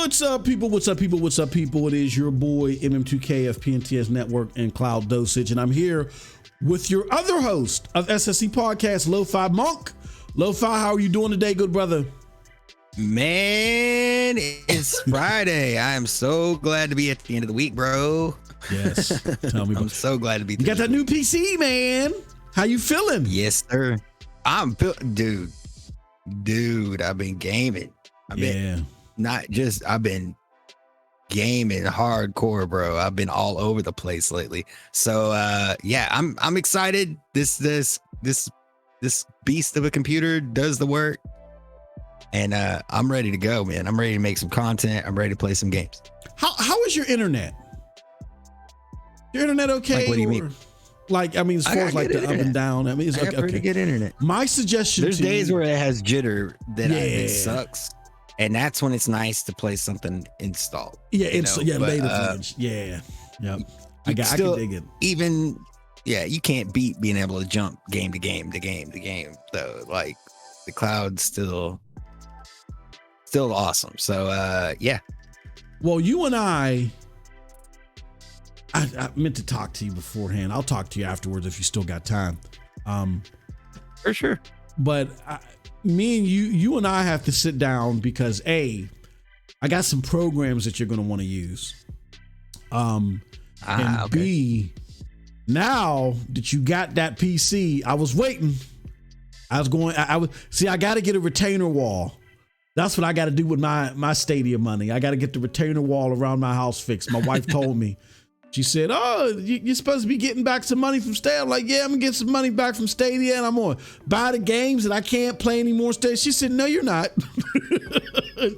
What's up, people? What's up, people? What's up, people? It is your boy MM2K of PNTS Network and CloudDosage, and I'm here with your other host of SSC Podcast, Lo-Fi Monk. Lo-Fi, how are you doing today, good brother? Man, it's Friday. I am so glad to be at the end of the week, bro. Yes, tell me. I'm so glad to be. You got that new PC, man. How you feeling? Yes, sir. Dude. I've been gaming. I've been gaming hardcore, bro. I've been all over the place lately. So yeah, I'm excited. This beast of a computer does the work. And I'm ready to go, man. I'm ready to make some content. I'm ready to play some games. How is your internet? Your internet okay? Like, what do you mean? Like, I mean, as far as like the up and down. I mean, it's okay. Pretty good internet. My suggestion. There's days where it has jitter that it sucks, and that's when it's nice to play something installed. Yeah, native. Yeah, yep. I can dig it. Even you can't beat being able to jump game to game to game to game. Though, like the cloud's still awesome. So yeah. Well, you and I meant to talk to you beforehand. I'll talk to you afterwards if you still got time. For sure. But me and you and I have to sit down because I got some programs that you're going to want to use. And okay. B, now that you got that PC, I was waiting. I got to get a retainer wall. That's what I got to do with my Stadia money. I got to get the retainer wall around my house fixed. My wife told me. She said, "Oh, you're supposed to be getting back some money from Stadia." I'm like, "Yeah, I'm gonna get some money back from Stadia, and I'm gonna buy the games that I can't play anymore." Stadia. She said, "No, you're not."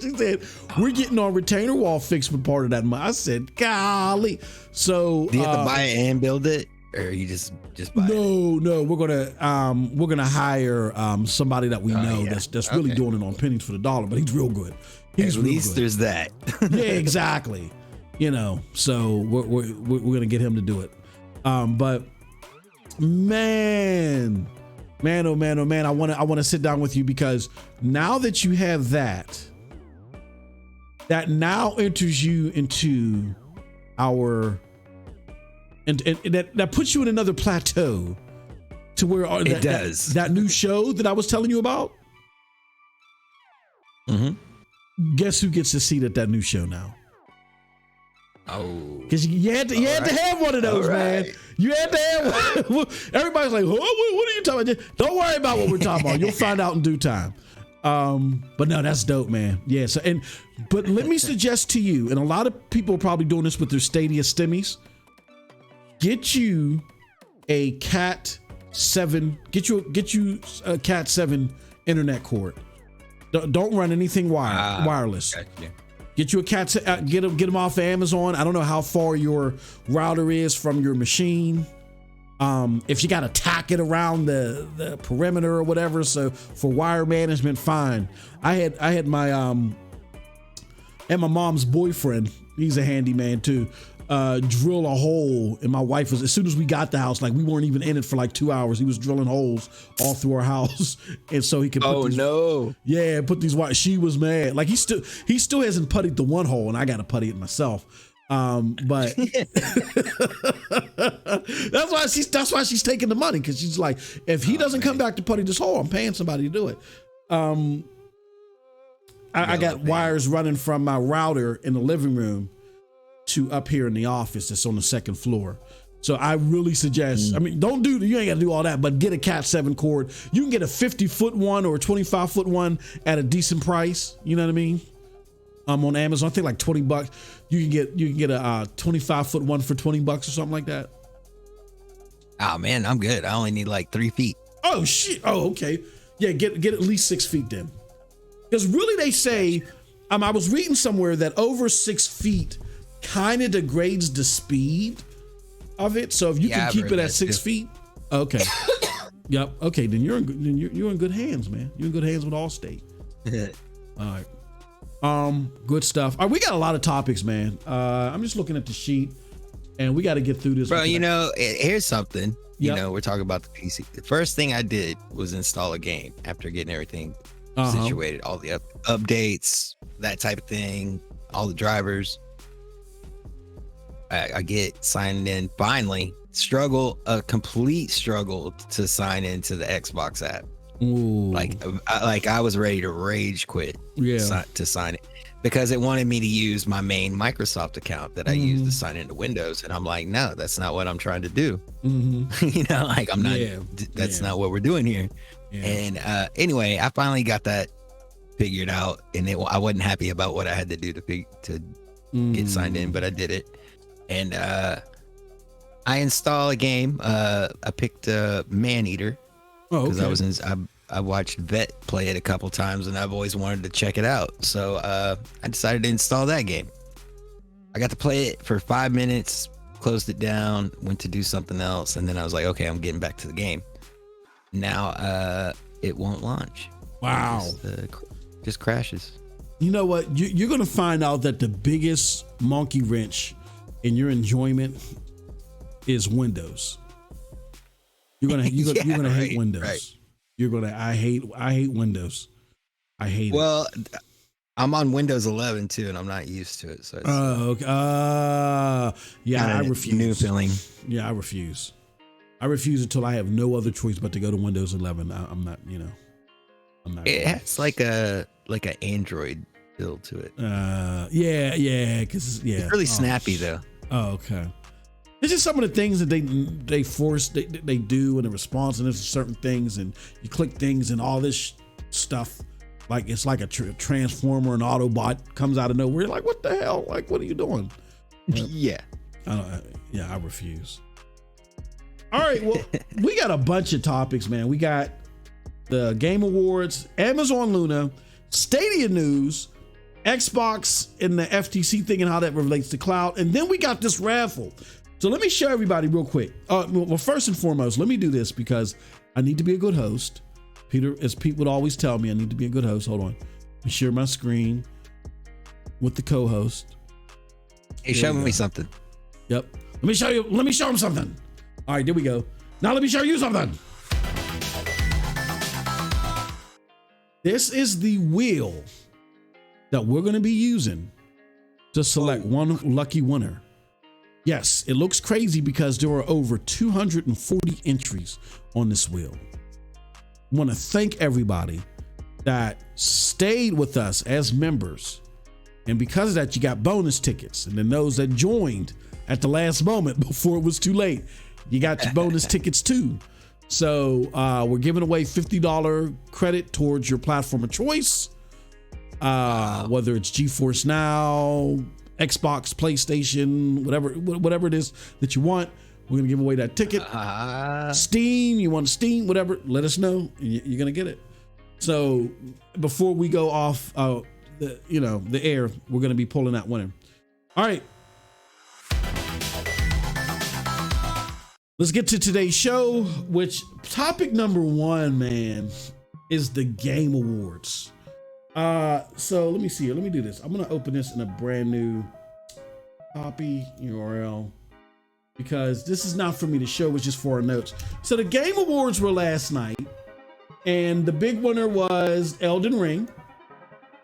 She said, "We're getting our retainer wall fixed for part of that money." I said, "Golly!" So do you have to buy it and build it, or you just buy it? No, we're gonna hire somebody that we know that's really doing it on pennies for the dollar, but he's real good. At least there's that. Yeah, exactly. You know, so we're gonna get him to do it. But man, oh man, I wanna sit down with you because now that you have that now enters you into our and that puts you in another plateau to where it does. That new show that I was telling you about. Mm-hmm. Guess who gets a seat at that new show now? Oh, because you had to have one of those, man. You had to have one. Everybody's like, "Oh, what are you talking about?" Don't worry about what we're talking about. You'll find out in due time. But no, that's dope, man. Yeah. So but let me suggest to you, and a lot of people are probably doing this with their Stadia stimmies. Get you a Cat 7. Get you a Cat 7 internet cord. Don't run anything wireless. Gotcha. Get you a Cat. Get them off of Amazon. I don't know how far your router is from your machine. If you got to tack it around the perimeter or whatever. So for wire management, fine. I had my and my mom's boyfriend. He's a handyman too. Drill a hole, and my wife was, as soon as we got the house, like we weren't even in it for like 2 hours, he was drilling holes all through our house, and so he could put these wires. She was mad. Like he still hasn't puttied the one hole, and I got to putty it myself. But that's why she's taking the money, because she's like, if he doesn't come back to putty this hole, I'm paying somebody to do it. I got wires running from my router in the living room to up here in the office that's on the second floor. So I really suggest, I mean, you ain't gotta do all that, but get a Cat 7 cord. You can get a 50-foot one or a 25-foot one at a decent price. You know what I mean? On Amazon, I think like $20. You can get a 25-foot one for $20 or something like that. Oh man, I'm good. I only need like 3 feet. Oh shit. Oh, okay. Yeah, get at least 6 feet then. Because really they say, I was reading somewhere that over 6 feet kind of degrades the speed of it. So if you can keep it at 6 feet, okay. Yep. Okay, then you're in good hands, man. You're in good hands with Allstate. All right. Good stuff. All right, we got a lot of topics, man. I'm just looking at the sheet, and we got to get through this. Bro, here's something. You know, we're talking about the PC. The first thing I did was install a game after getting everything situated, all the updates, that type of thing. all the drivers. I get signed in finally. A complete struggle to sign into the Xbox app. Ooh. Like I was ready to rage quit. To sign it because it wanted me to use my main Microsoft account that I use to sign into Windows, and I'm like, no, that's not what I'm trying to do. You know, like I'm not. That's not what we're doing here. And anyway, I finally got that figured out, and I wasn't happy about what I had to do to get signed in, but I did it. And I install a game. I picked Maneater because I watched Vet play it a couple times, and I've always wanted to check it out. So I decided to install that game. I got to play it for 5 minutes, closed it down, went to do something else, and then I was like, okay, I'm getting back to the game. Now it won't launch. Wow. It just crashes. You know what? You're going to find out that the biggest monkey wrench in your enjoyment is Windows. You're gonna hate Windows. Right. I hate Windows. I hate it. Well, I'm on Windows 11 too, and I'm not used to it. So okay. I refuse. New feeling. Yeah, I refuse. I refuse until I have no other choice but to go to Windows 11. I'm not. It has like an Android build to it. Because it's really snappy though. Oh, okay. It's just some of the things that they force they do and the responsiveness to certain things, and you click things and all this stuff. Like it's like a transformer, an Autobot comes out of nowhere. You're like, what the hell? Like, what are you doing? Yeah. I refuse. All right. Well, we got a bunch of topics, man. We got the Game Awards, Amazon Luna, Stadia news, Xbox and the FTC thing and how that relates to cloud. And then we got this raffle. So let me show everybody real quick. Well, first and foremost, let me do this because I need to be a good host. Peter, as Pete would always tell me, I need to be a good host. Hold on. Let me share my screen with the co-host. Hey, show me something. Yep. Let me show him something. All right, there we go. Now let me show you something. This is the wheel that we're going to be using to select one lucky winner. Yes, it looks crazy because there are over 240 entries on this wheel. I want to thank everybody that stayed with us as members. And because of that, you got bonus tickets. And then those that joined at the last moment before it was too late, you got your bonus tickets too. So we're giving away $50 credit towards your platform of choice. Whether it's GeForce Now, Xbox, PlayStation, whatever it is that you want, we're gonna give away that ticket. Steam, you want Steam, whatever, let us know. You're gonna get it. So before we go off the air, we're gonna be pulling that winner. All right. Let's get to today's show, which topic number 1, man, is the Game Awards. So let me see here. Let me do this. I'm going to open this in a brand new copy URL because this is not for me to show. It's just for our notes. So the Game Awards were last night, and the big winner was Elden Ring,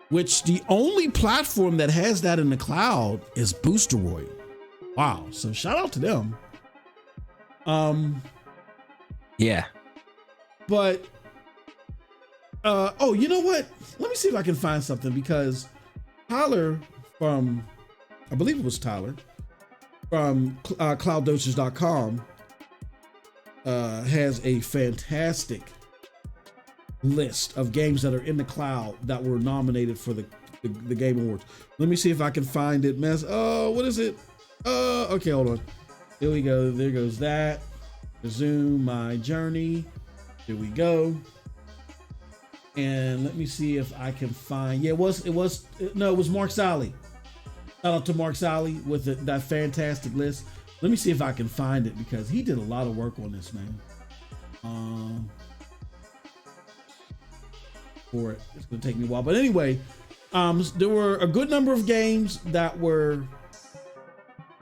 which the only platform that has that in the cloud is Boosteroid. Wow. So shout out to them. Yeah. But you know what? Let me see if I can find something because Tyler from, I believe it was Tyler from CloudDosage.com has a fantastic list of games that are in the cloud that were nominated for the Game Awards. Let me see if I can find it. What is it? Okay, hold on. Here we go. There goes that. Resume my journey. Here we go. And let me see if I can find. Yeah, it was Mark Sally. Shout out to Mark Sally with that fantastic list. Let me see if I can find it because he did a lot of work on this, man. For it, it's gonna take me a while, but anyway, there were a good number of games that were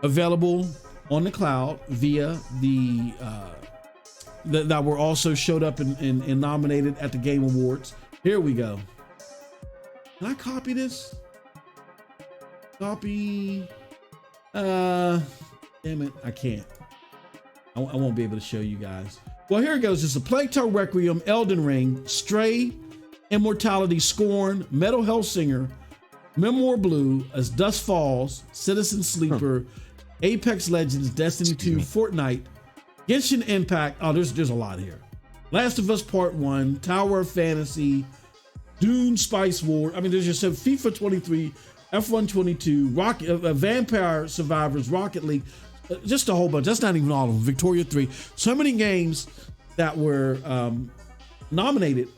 available on the cloud via that were also showed up and nominated at the Game Awards. Here we go. Can I copy this? Copy. Damn it, I can't. I won't be able to show you guys. Well, here it goes. It's a Plague Tale Requiem, Elden Ring, Stray, Immortality, Scorn, Metal Hellsinger, Memoir Blue, As Dusk Falls, Citizen Sleeper, Apex Legends, Destiny 2, Fortnite, Genshin Impact. Oh, there's a lot here. Last of Us Part 1, Tower of Fantasy, Dune, Spice War. I mean, there's just FIFA 23, F1 22, Vampire Survivors, Rocket League, just a whole bunch. That's not even all of them. Victoria 3. So many games that were nominated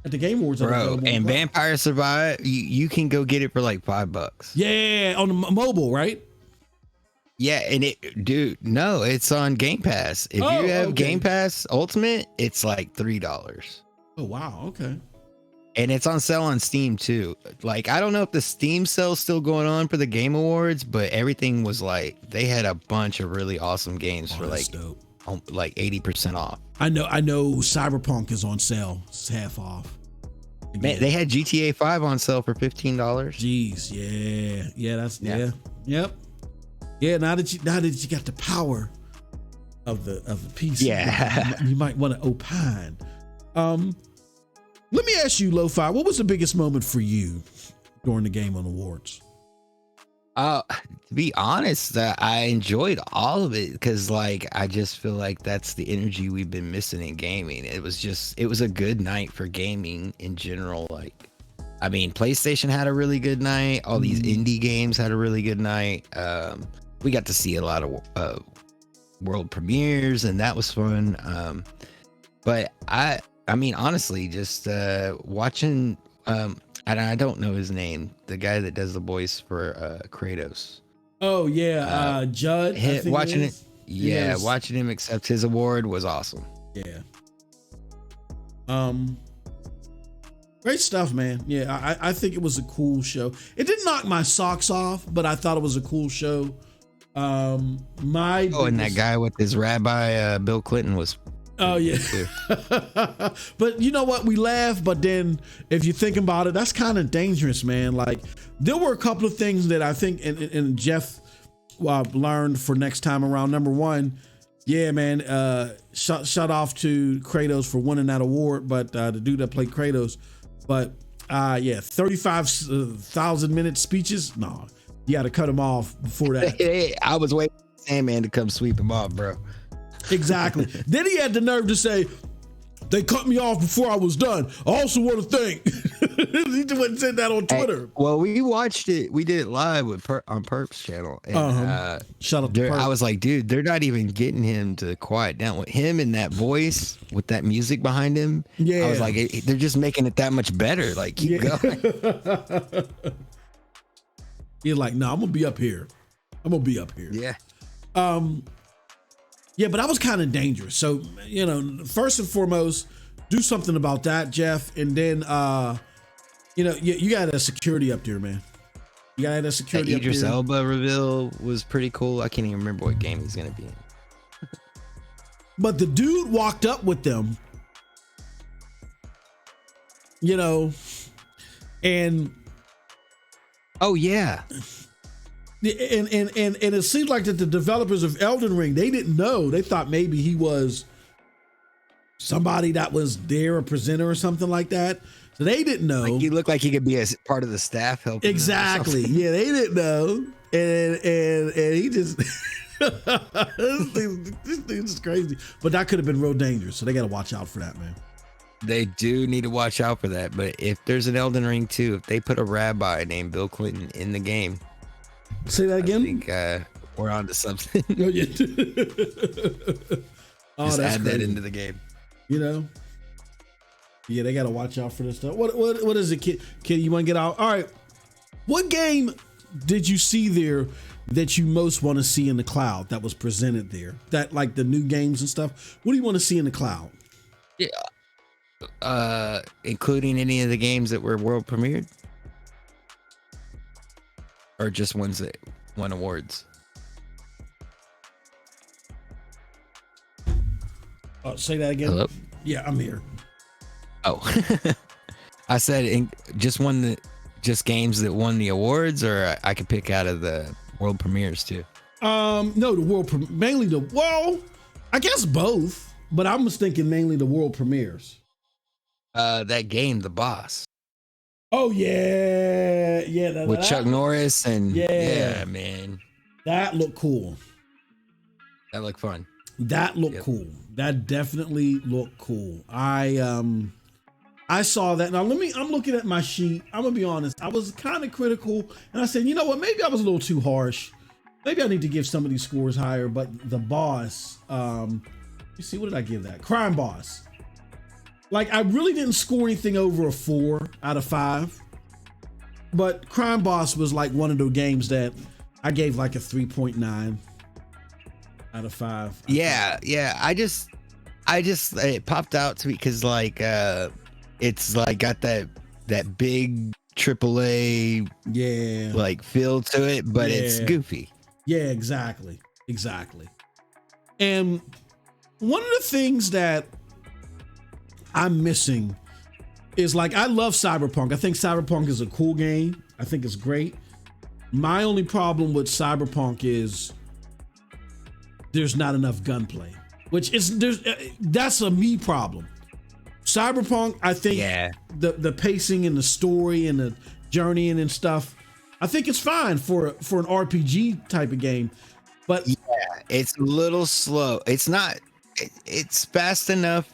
at the Game Awards. Bro, and Vampire Survive, you can go get it for like $5. Yeah, on the mobile, right? Yeah, and it's on Game Pass. If you have Game Pass Ultimate, it's like $3. Oh, wow. Okay. And it's on sale on Steam too. Like, I don't know if the Steam sale's still going on for the Game Awards, but everything was like, they had a bunch of really awesome games for like 80% off. I know Cyberpunk is on sale. It's half off. Again. Man, they had GTA 5 on sale for $15. Jeez, yeah. Yep. Yeah, now that you got the power of the PC, you might want to opine. Let me ask you, Lo-Fi, what was the biggest moment for you during the Game Awards? To be honest, I enjoyed all of it because, like, I just feel like that's the energy we've been missing in gaming. It was a good night for gaming in general. Like, I mean, PlayStation had a really good night. All these indie games had a really good night. We got to see a lot of world premieres, and that was fun. But I mean, honestly, just watching, and I don't know his name, the guy that does the voice for Kratos. Oh yeah, Judd. Watching him accept his award was awesome. Yeah. Great stuff, man. Yeah, I think it was a cool show. It didn't knock my socks off, but I thought it was a cool show. And that guy with his rabbi, Bill Clinton, was. Oh yeah. But you know what? We laugh, but then if you think about it, that's kind of dangerous, man. Like, there were a couple of things that I think and Jeff learned for next time around. Number one, yeah, man, shut off to Kratos for winning that award, but the dude that played Kratos, but 35,000 minute speeches. No, you got to cut him off before that. I was waiting for Sandman to come sweep him off, bro. Exactly. Then he had the nerve to say, they cut me off before I was done. I also want to thank. He just went and said that on Twitter. Well, we watched it. We did it live on Perp's channel. And, Shout out to Perp. I was like, dude, they're not even getting him to quiet down. With him and that voice, with that music behind him. Yeah. I was like, they're just making it that much better. Like, keep going. He's like, no, I'm going to be up here. Yeah. Yeah, but I was kind of dangerous. So, first and foremost, do something about that, Jeff. And then, you got a security up there, man. You got a security up there. Idris Elba reveal was pretty cool. I can't even remember what game he's going to be in. But the dude walked up with them, and... Oh, yeah. And it seems like that the developers of Elden Ring, they didn't know. They thought maybe he was somebody that was there, a presenter or something like that. So they didn't know. Like, he looked like he could be a part of the staff helping. Exactly. Yeah, they didn't know. And he just this thing is crazy. But that could have been real dangerous. So they got to watch out for that, man. They do need to watch out for that. But if there's an Elden Ring 2, if they put a rabbi named Bill Clinton in the game. Say that again? I think we're on to something. Oh, yeah. Just add that into the game. Yeah, they got to watch out for this stuff. What is it, kid? You want to get out? All right. What game did you see there that you most want to see in the cloud that was presented there? That, like, the new games and stuff? What do you want to see in the cloud? Yeah. Including any of the games that were world premiered? Or just ones that won awards? Say that again. Hello? Yeah, I'm here. Oh, I said just one that just games that won the awards, or I could pick out of the world premieres too? No, I guess both, but I was thinking mainly the world premieres. That game, The Boss. Oh yeah. With Chuck Norris and yeah, man. That looked cool. That looked fun. That looked cool. That definitely looked cool. I saw that. Now I'm looking at my sheet. I'm gonna be honest. I was kind of critical, and I said, you know what? Maybe I was a little too harsh. Maybe I need to give some of these scores higher. But The Boss, you see, what did I give that? Crime Boss. Like, I really didn't score anything over a 4 out of 5. But Crime Boss was like one of those games that I gave like a 3.9 out of 5. Yeah. I just it popped out to me because like it's like got that big AAA like feel to it, but it's goofy. Yeah, exactly. And one of the things that I'm missing is, like, I love Cyberpunk. I think Cyberpunk is a cool game. I think it's great. My only problem with Cyberpunk is there's not enough gunplay, which is that's a me problem. Cyberpunk, I think the pacing and the story and the journeying and stuff, I think it's fine for an RPG type of game, but it's a little slow. It's not. It's fast enough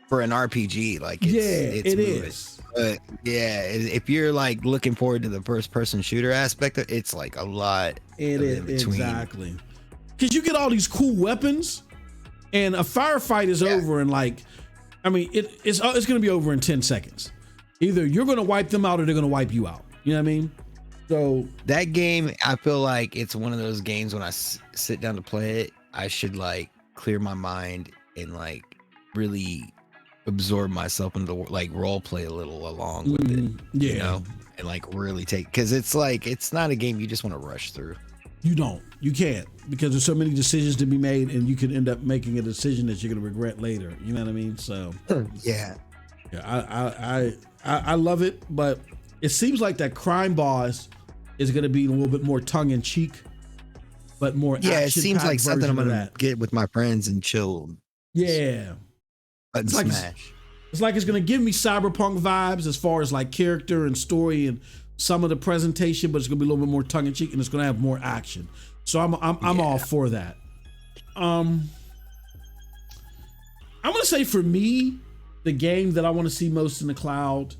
for an RPG. Like it's it moving. is. But if you're like looking forward to the first person shooter aspect, it's like a lot. It is exactly because you get all these cool weapons, and a firefight is over in like, I mean, it's going to be over in 10 seconds. Either you're going to wipe them out or they're going to wipe you out. You know what I mean? So that game, I feel like it's one of those games when I sit down to play it, I should like clear my mind and like really absorb myself into like role play a little along with it. You know, and like really take, because it's like it's not a game you just want to rush through. You can't, because there's so many decisions to be made, and you could end up making a decision that you're going to regret later. You know what I mean? So I love it, but it seems like that Crime Boss is going to be a little bit more tongue in cheek, but more it seems like something I'm going to get with my friends and chill. Yeah. Button smash. It's like it's going to give me Cyberpunk vibes as far as like character and story and some of the presentation, but it's going to be a little bit more tongue in cheek, and it's going to have more action. So I'm all for that. I'm going to say, for me, the game that I want to see most in the cloud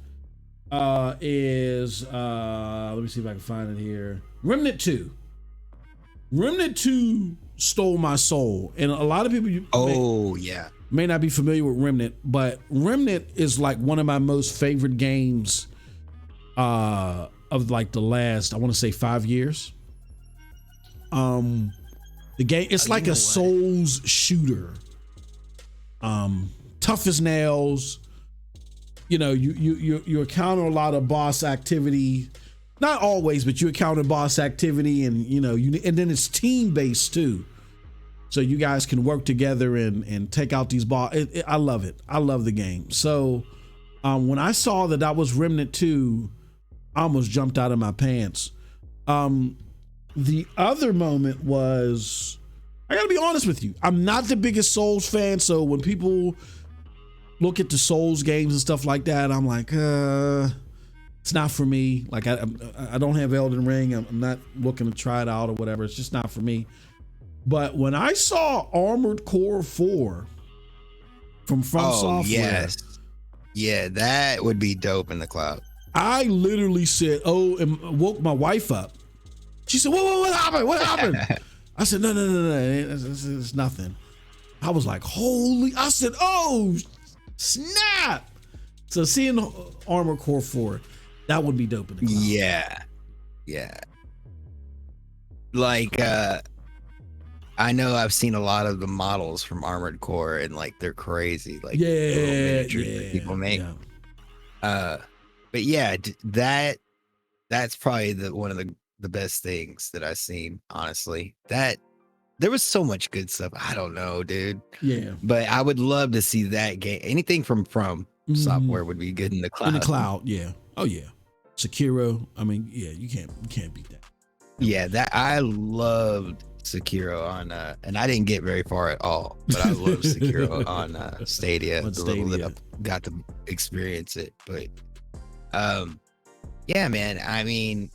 is let me see if I can find it here. Remnant 2. Remnant 2 stole my soul, and a lot of people may not be familiar with Remnant, but Remnant is like one of my most favorite games of like the last, I want to say 5 years. The game, it's like a Souls shooter. Tough as nails. You know, you encounter a lot of boss activity. Not always, but you encounter boss activity, and you know, and then it's team based too. So you guys can work together and take out these boss. I love it. I love the game. So when I saw that was Remnant 2, I almost jumped out of my pants. The other moment was, I gotta be honest with you, I'm not the biggest Souls fan. So when people look at the Souls games and stuff like that, I'm like, it's not for me. Like I don't have Elden Ring. I'm not looking to try it out or whatever. It's just not for me. But when I saw Armored Core 4 from Software, that would be dope in the cloud. I literally said, and woke my wife up. She said, what happened? What happened? I said, no, it's nothing. I was like, I said, oh, snap. So seeing Armored Core 4, that would be dope in the cloud. Yeah. Like, I know I've seen a lot of the models from Armored Core, and like they're crazy. Like little miniatures that people make. But yeah, that's probably one of the best things that I've seen, honestly. That there was so much good stuff. I don't know, dude. Yeah. But I would love to see that game. Anything from software would be good in the cloud. In the cloud, yeah. Oh yeah. Sekiro. I mean, yeah, you can't beat that. Yeah, that I loved Sekiro on and I didn't get very far at all, but I love Sekiro on Stadia. The little that I got to experience it. But yeah, man, I mean,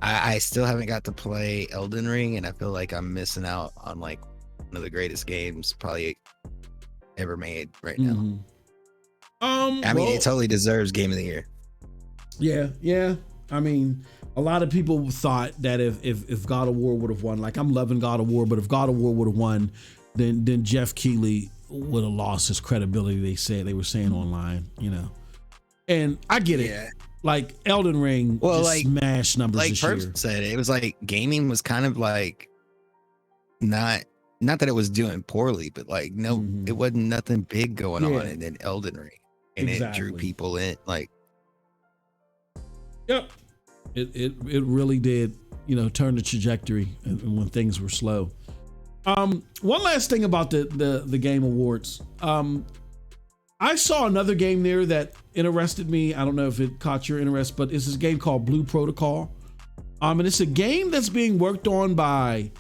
I still haven't got to play Elden Ring, and I feel like I'm missing out on like one of the greatest games probably ever made right now. I mean, it totally deserves Game of the Year. Yeah. I mean, a lot of people thought that if God of War would have won, like I'm loving God of War, but if God of War would have won, then Jeff Keighley would have lost his credibility. They were saying online, you know, and I get it. Like Elden Ring, just smash numbers like this year. Perp said, it was like gaming was kind of like not that it was doing poorly, but like it wasn't nothing big going on, and then Elden Ring, and it drew people in. Like, yep. It really did, you know, turn the trajectory when things were slow. One last thing about the Game Awards. I saw another game there that interested me. I don't know if it caught your interest, but it's this game called Blue Protocol. And it's a game that's being worked on by,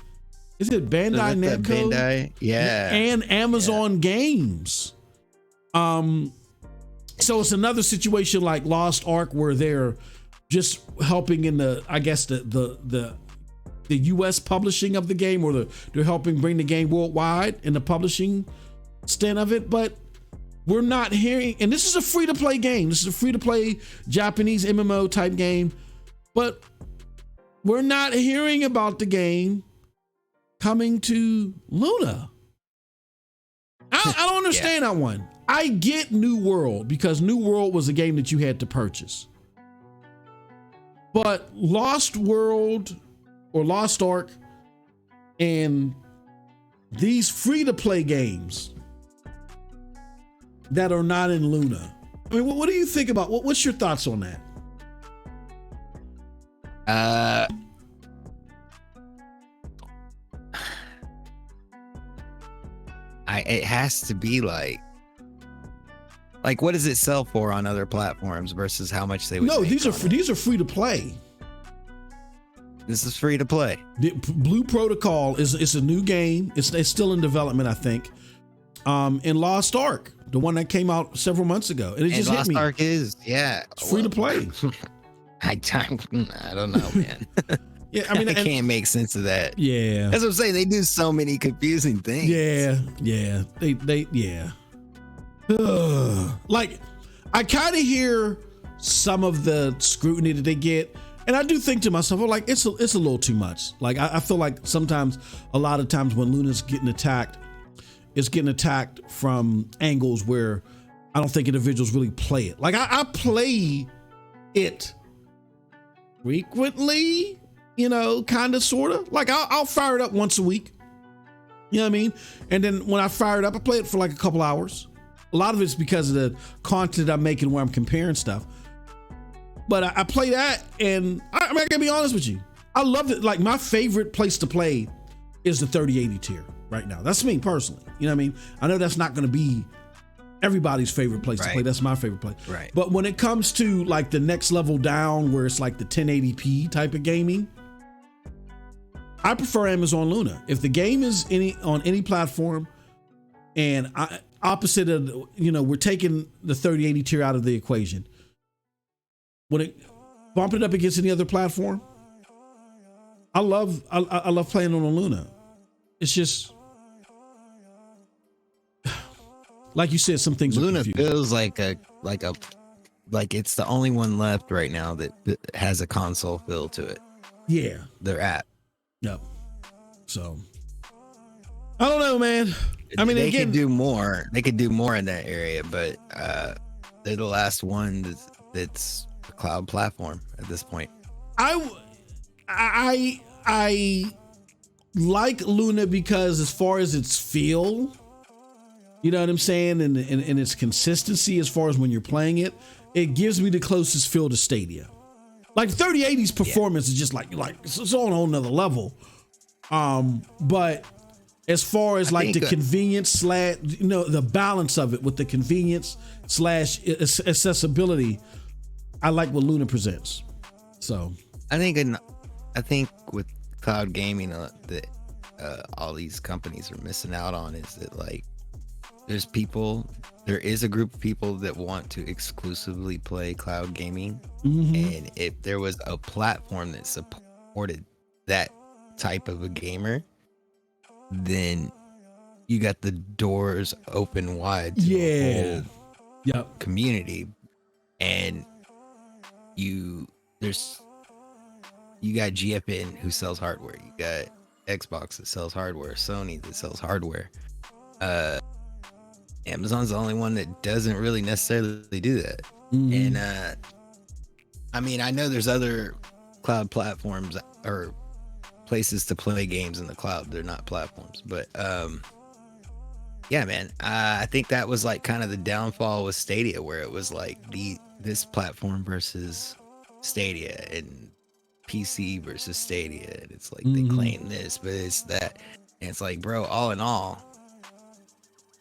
is it Bandai Namco? Bandai? Yeah. And Amazon Games. So it's another situation like Lost Ark where they're just helping in the US publishing of the game, or they're helping bring the game worldwide in the publishing stint of it. But we're not hearing, and this is a free to play game. This is a free to play Japanese MMO type game, but we're not hearing about the game coming to Luna. I don't understand that one. I get New World because New World was a game that you had to purchase. But Lost World or Lost Ark and these free-to-play games that are not in Luna. I mean, what do you think about, what's your thoughts on that? It has to be like what does it sell for on other platforms versus how much they would make these are free to play. This is free to play. The Blue Protocol is a new game. It's still in development, I think. And Lost Ark, the one that came out several months ago, and it just hit me. Lost Ark is it's free to play. I don't know, man. Yeah, I mean, I can't make sense of that. Yeah, that's what I'm saying. They do so many confusing things. Yeah. They. Like, I kind of hear some of the scrutiny that they get, and I do think to myself, like, it's a little too much. Like, I feel like sometimes, a lot of times when Luna's getting attacked, it's getting attacked from angles where I don't think individuals really play it. Like, I play it frequently, you know, kind of, sort of. Like, I'll fire it up once a week. You know what I mean? And then when I fire it up, I play it for like a couple hours. A lot of it's because of the content I'm making where I'm comparing stuff. But I play that, and I gotta be honest with you. I love it. Like, my favorite place to play is the 3080 tier right now. That's me personally. You know what I mean? I know that's not going to be everybody's favorite place to play. That's my favorite place. Right. But when it comes to like the next level down, where it's like the 1080p type of gaming, I prefer Amazon Luna. If the game is on any platform, and opposite of, you know, we're taking the 3080 tier out of the equation, when it bump it up against any other platform, I love playing on Luna. It's just like you said, some things Luna feels like it's the only one left right now that has a console feel to it. Yeah, their app. Yep. So I don't know, man. I mean, they could do more. They could do more in that area, but they're the last one that's a cloud platform at this point. I like Luna because as far as its feel, you know what I'm saying, and its consistency as far as when you're playing it, it gives me the closest feel to Stadia. Like 3080's performance is just like it's on a whole nother level. But as far as like the convenience / you know, the balance of it with the convenience / accessibility, I like what Luna presents. So I think with cloud gaming that all these companies are missing out on is that like there is a group of people that want to exclusively play cloud gaming, and if there was a platform that supported that type of a gamer, then you got the doors open wide to the whole community, and you got GFN who sells hardware, you got Xbox that sells hardware, Sony that sells hardware. Amazon's the only one that doesn't really necessarily do that. And I mean, I know there's other cloud platforms or places to play games in the cloud. They're not platforms, but yeah, man, I think that was like kind of the downfall with Stadia, where it was like this platform versus Stadia and PC versus Stadia, and it's like they claim this, but it's that, and it's like, bro, all in all,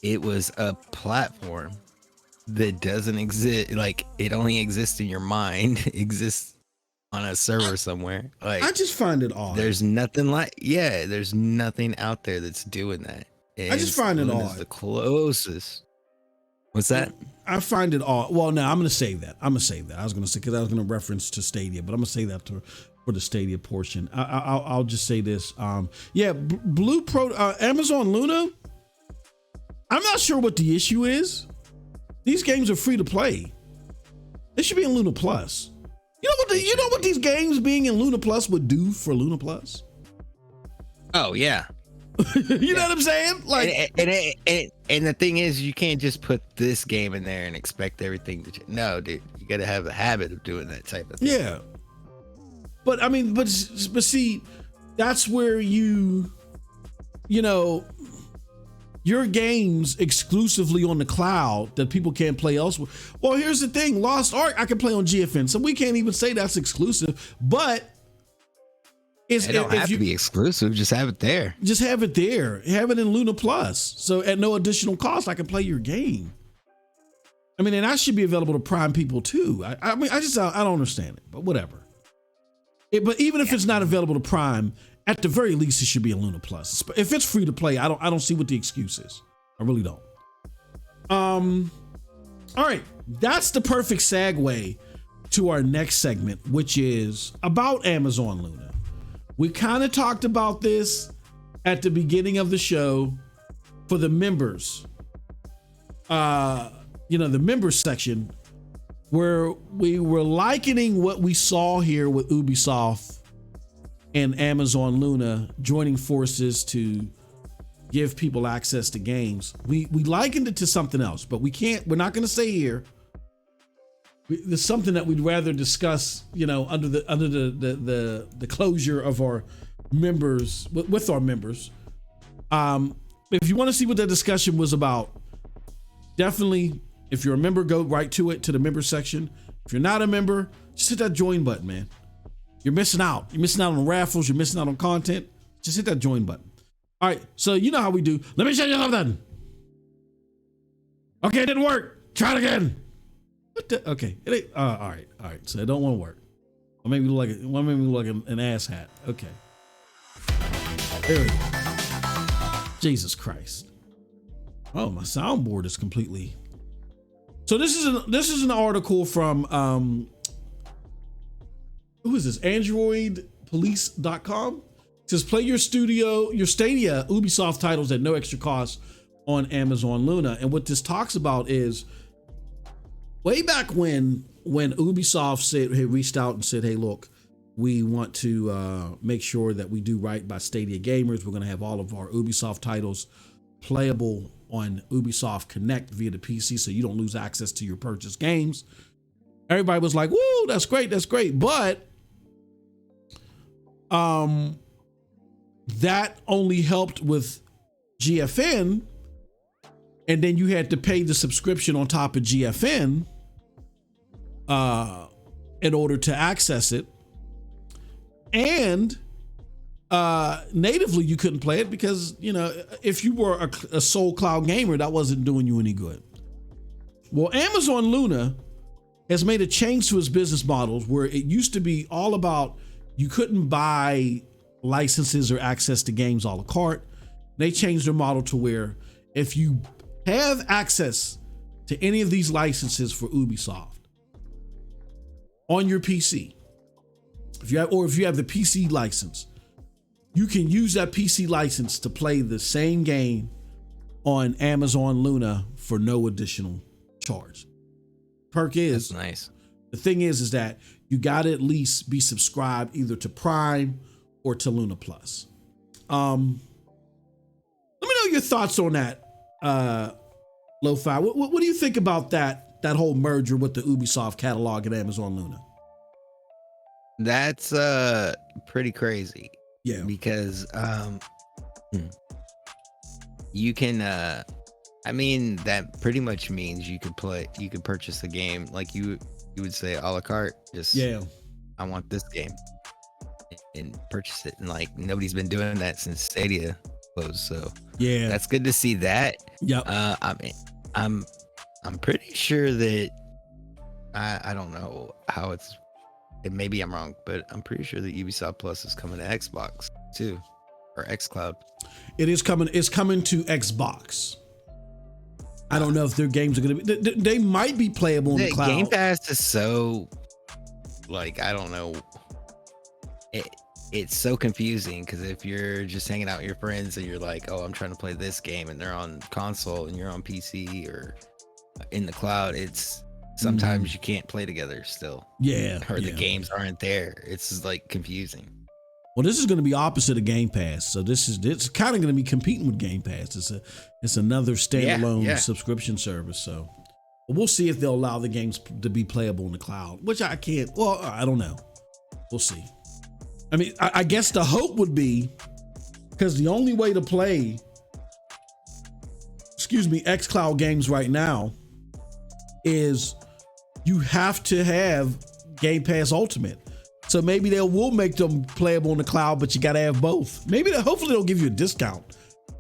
it was a platform that doesn't exist. Like, it only exists in your mind, exists on a server somewhere. Like, I just find it odd. There's nothing out there that's doing that. And I just find it odd. The closest. What's that? I find it odd. Well, no, I'm going to save that. I was going to say, because I was going to reference to Stadia, but I'm going to say that for the Stadia portion. I'll just say this. Amazon Luna, I'm not sure what the issue is. These games are free to play. They should be in Luna Plus. You know what these games being in Luna Plus would do for Luna Plus? Oh yeah. You know what I'm saying? Like, and the thing is, you can't just put this game in there and expect everything to. No, dude, you got to have a habit of doing that type of thing. Yeah. But I mean, but see, that's where you know, your games exclusively on the cloud that people can't play elsewhere. Well, here's the thing: Lost Ark I can play on GFN, so we can't even say that's exclusive. But it don't have to be exclusive. Just have it there. Just have it there. Have it in Luna Plus. So at no additional cost, I can play your game. I mean, and that should be available to Prime people too. I mean, I don't understand it, but whatever. But even if it's not available to Prime, at the very least, it should be a Luna Plus. If it's free to play, I don't see what the excuse is. I really don't. All right, that's the perfect segue to our next segment, which is about Amazon Luna. We kind of talked about this at the beginning of the show for the members. The members section, where we were likening what we saw here with Ubisoft and Amazon Luna joining forces to give people access to games. We likened it to something else, but we're not going to say here. There's something that we'd rather discuss, under the closure of our members, with our members. If you want to see what that discussion was about, definitely, if you're a member, go right to the member section. If you're not a member, just hit that join button, man. You're missing out. You're missing out on raffles. You're missing out on content. Just hit that join button. All right, so you know how we do. Let me show you something. Okay, it didn't work. Try it again. Okay. It ain't, all right. So it don't want to work. Or maybe look like an ass hat. Okay. There we go. Jesus Christ. Oh, my soundboard is completely. So this is an article from who is this? AndroidPolice.com. It says play your Stadia Ubisoft titles at no extra cost on Amazon Luna. And what this talks about is, way back when Ubisoft reached out and said, hey, look, we want to make sure that we do right by Stadia gamers. We're going to have all of our Ubisoft titles playable on Ubisoft Connect via the PC, so you don't lose access to your purchased games. Everybody was like, woo, that's great. But that only helped with GFN. And then you had to pay the subscription on top of GFN in order to access it. And natively, you couldn't play it because, if you were a sole cloud gamer, that wasn't doing you any good. Well, Amazon Luna has made a change to its business models where it used to be all about you couldn't buy licenses or access to games a la carte. They changed their model to where if you have access to any of these licenses for Ubisoft on your PC, if you have the PC license, you can use that PC license to play the same game on Amazon Luna for no additional charge. Perk is, that's nice. The thing is that you got to at least be subscribed either to Prime or to Luna Plus. Let me know your thoughts on that, Lo-Fi. What do you think about that whole merger with the Ubisoft catalog and Amazon Luna? That's pretty crazy. Yeah. Because you can I mean, that pretty much means you could purchase a game like you would say a la carte. Just, I want this game and purchase it. And like, nobody's been doing that since Stadia closed. So yeah, that's good to see that. Yep. I mean, I'm pretty sure that I don't know how maybe I'm wrong, but I'm pretty sure that Ubisoft Plus is coming to Xbox too, or xCloud. It is coming. It's coming to Xbox. I don't know if their games are going to be. They might be playable in the cloud. Game Pass is so, like, I don't know. It's so confusing because if you're just hanging out with your friends and you're like, oh, I'm trying to play this game, and they're on console and you're on PC or in the cloud, it's sometimes you can't play together still. Yeah. Or the games aren't there. It's like confusing. Well, this is going to be opposite of Game Pass, so it's kind of going to be competing with Game Pass. It's another standalone subscription service. So we'll see if they'll allow the games to be playable in the cloud, which I can't. Well, I don't know. We'll see. I mean, I guess the hope would be because the only way to play, xCloud games right now is you have to have Game Pass Ultimate. So maybe they will make them playable in the cloud, but you got to have both. Hopefully they'll give you a discount,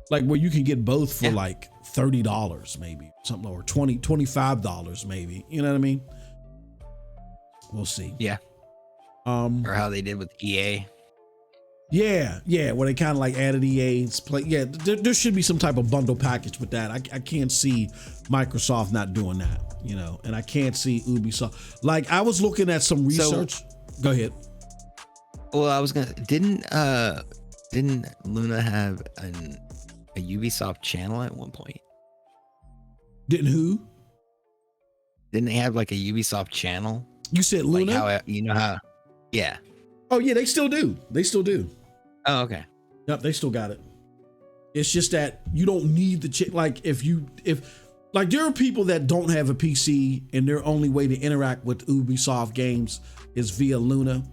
like where you can get both for like $30 maybe, something, or $25 maybe. You know what I mean? We'll see. Yeah. Or how they did with EA. Yeah, where they kind of like added EA's play. Yeah, there should be some type of bundle package with that. I can't see Microsoft not doing that, and I can't see Ubisoft. Like, I was looking at some research. Go ahead. Well, I was didn't Luna have a Ubisoft channel at one point? Didn't who? Didn't they have like a Ubisoft channel? You said Luna? Like how? Yeah. Oh yeah, they still do. Oh, okay. Yep, they still got it. It's just that you don't need the like there are people that don't have a PC and their only way to interact with Ubisoft games is via Luna.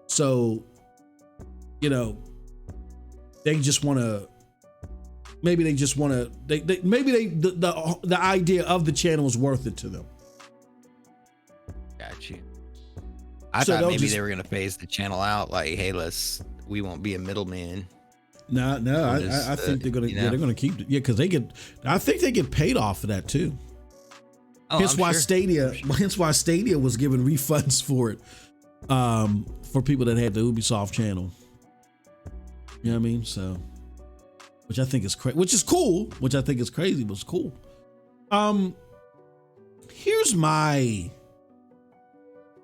So, they just want to. Maybe they just want to. The idea of the channel is worth it to them. Got you. I thought maybe they were gonna phase the channel out. Like, hey, we won't be a middleman. No, I think they're gonna they're gonna keep it. Yeah, because I think they get paid off of that too. Oh, hence why Stadia was giving refunds for it, for people that had the Ubisoft channel. You know what I mean? So, which I think is crazy. Which is cool. Which I think is crazy, but it's cool. Here's my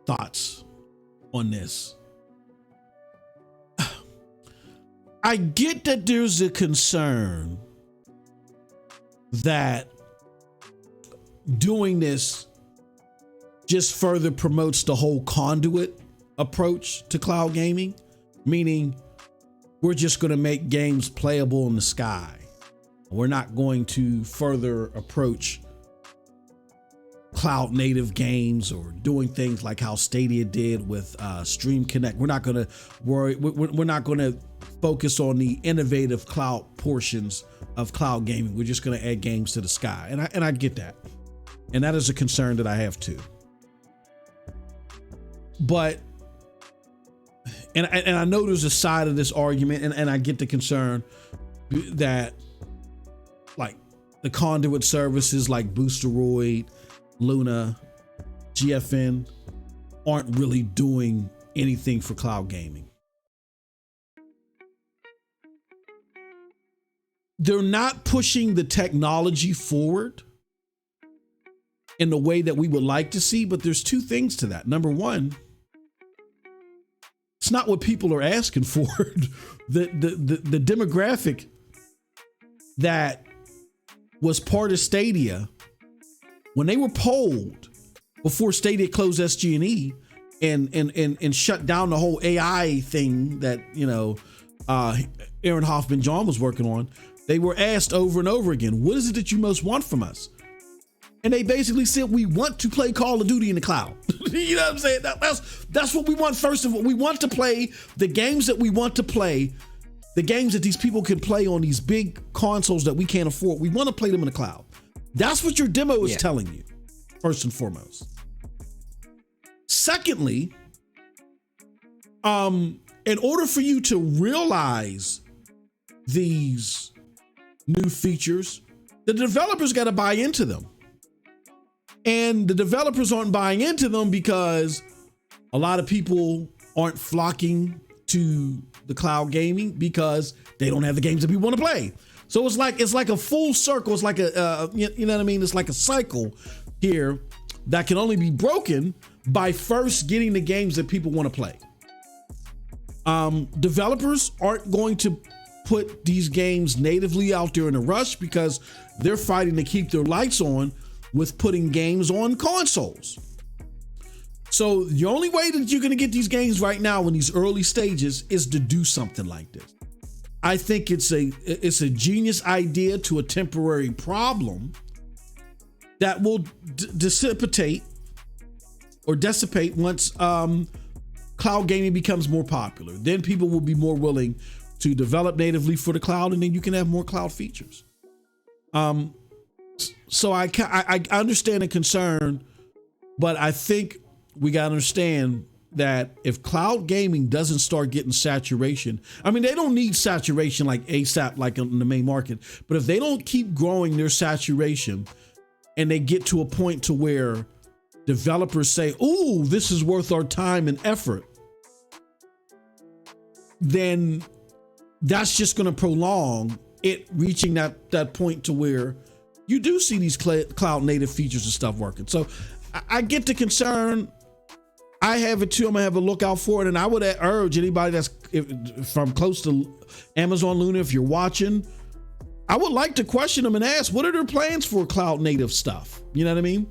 thoughts on this. I get that there's a concern that doing this just further promotes the whole conduit approach to cloud gaming, meaning we're just going to make games playable in the sky. We're not going to further approach cloud native games or doing things like how Stadia did with Stream Connect. We're not going to worry. We're not going to focus on the innovative cloud portions of cloud gaming. We're just going to add games to the sky. And I get that. And that is a concern that I have too. But, and I know there's a side of this argument, and I get the concern that like the conduit services like Boosteroid, Luna, GFN aren't really doing anything for cloud gaming. They're not pushing the technology forward in the way that we would like to see, but there's two things to that. Number one, it's not what people are asking for. The demographic that was part of Stadia, when they were polled before Stadia closed SG&E and shut down the whole AI thing that, Aaron Hoffman John was working on, they were asked over and over again, what is it that you most want from us? And they basically said, we want to play Call of Duty in the cloud. You know what I'm saying? That's what we want. First of all, we want to play the games that we want to play, the games that these people can play on these big consoles that we can't afford. We want to play them in the cloud. That's what your demo is telling you, first and foremost. Secondly, in order for you to realize these new features, the developers got to buy into them. And the developers aren't buying into them because a lot of people aren't flocking to the cloud gaming because they don't have the games that people want to play. So it's like a full circle. It's like you know what I mean? It's like a cycle here that can only be broken by first getting the games that people want to play. Developers aren't going to put these games natively out there in a rush because they're fighting to keep their lights on with putting games on consoles. So the only way that you're going to get these games right now in these early stages is to do something like this. I think it's a genius idea to a temporary problem that will dissipate once cloud gaming becomes more popular. Then people will be more willing to develop natively for the cloud, and then you can have more cloud features. So I understand the concern, but I think we got to understand that if cloud gaming doesn't start getting saturation, I mean, they don't need saturation like ASAP, like in the main market, but if they don't keep growing their saturation and they get to a point to where developers say, "Ooh, this is worth our time and effort," then that's just going to prolong it reaching that point to where you do see these cloud native features and stuff working. So I get the concern. I have it too. I'm gonna have a look out for it. And I would urge anybody that's from close to Amazon Luna, if you're watching, I would like to question them and ask, what are their plans for cloud native stuff? You know what I mean?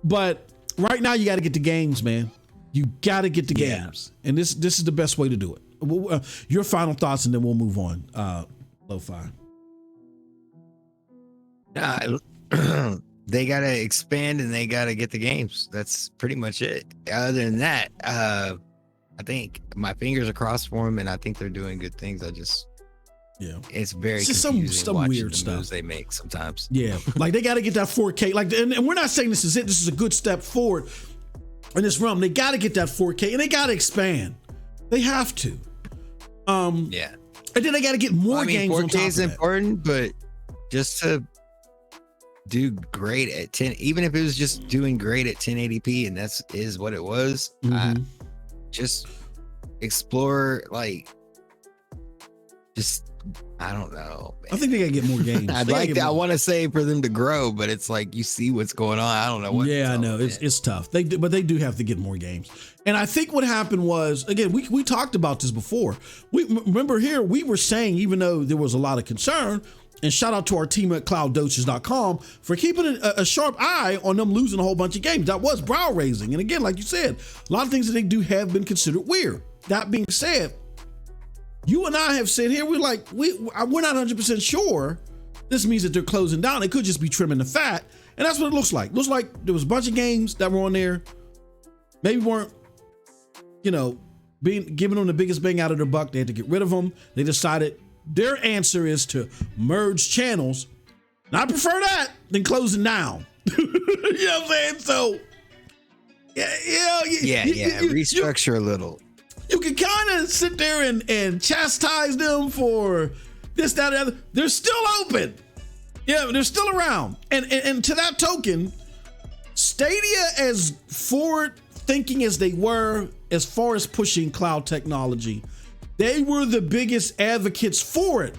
But right now you got to get the games, man. You got to get the games. And this is the best way to do it. Your final thoughts and then we'll move on. Lo-Fi. They got to expand and they got to get the games. That's pretty much it. Other than that, I think my fingers are crossed for them and I think they're doing good things. It's very confusing some watching weird the stuff moves they make sometimes. Yeah, like they got to get that 4K. And we're not saying this is it. This is a good step forward in this realm. They got to get that 4K and they got to expand. They have to. And then they got to get more games 4K on top is of important, but just to do great at 10, even if it was just doing great at 1080p, and is what it was. Just explore, I don't know, man. I think they gotta get more games. I want to say for them to grow, but it's like you see what's going on. I don't know what. Yeah, I know it's tough. But they do have to get more games. And I think what happened was, again, we talked about this before. We remember here we were saying, even though there was a lot of concern, and shout out to our team at CloudDosage.com for keeping a sharp eye on them losing a whole bunch of games. That was brow raising. And again, like you said, a lot of things that they do have been considered weird. That being said, you and I have said here, we're not 100% sure this means that they're closing down. It could just be trimming the fat. And that's what it looks like. Looks like there was a bunch of games that were on there. Maybe weren't, giving them the biggest bang out of their buck. They had to get rid of them. They decided their answer is to merge channels. And I prefer that than closing down. You know what I'm saying? So, restructure a little. You can kind of sit there and chastise them for this, that, and the other. They're still open. Yeah, they're still around. And to that token, Stadia, as forward thinking as they were as far as pushing cloud technology, they were the biggest advocates for it,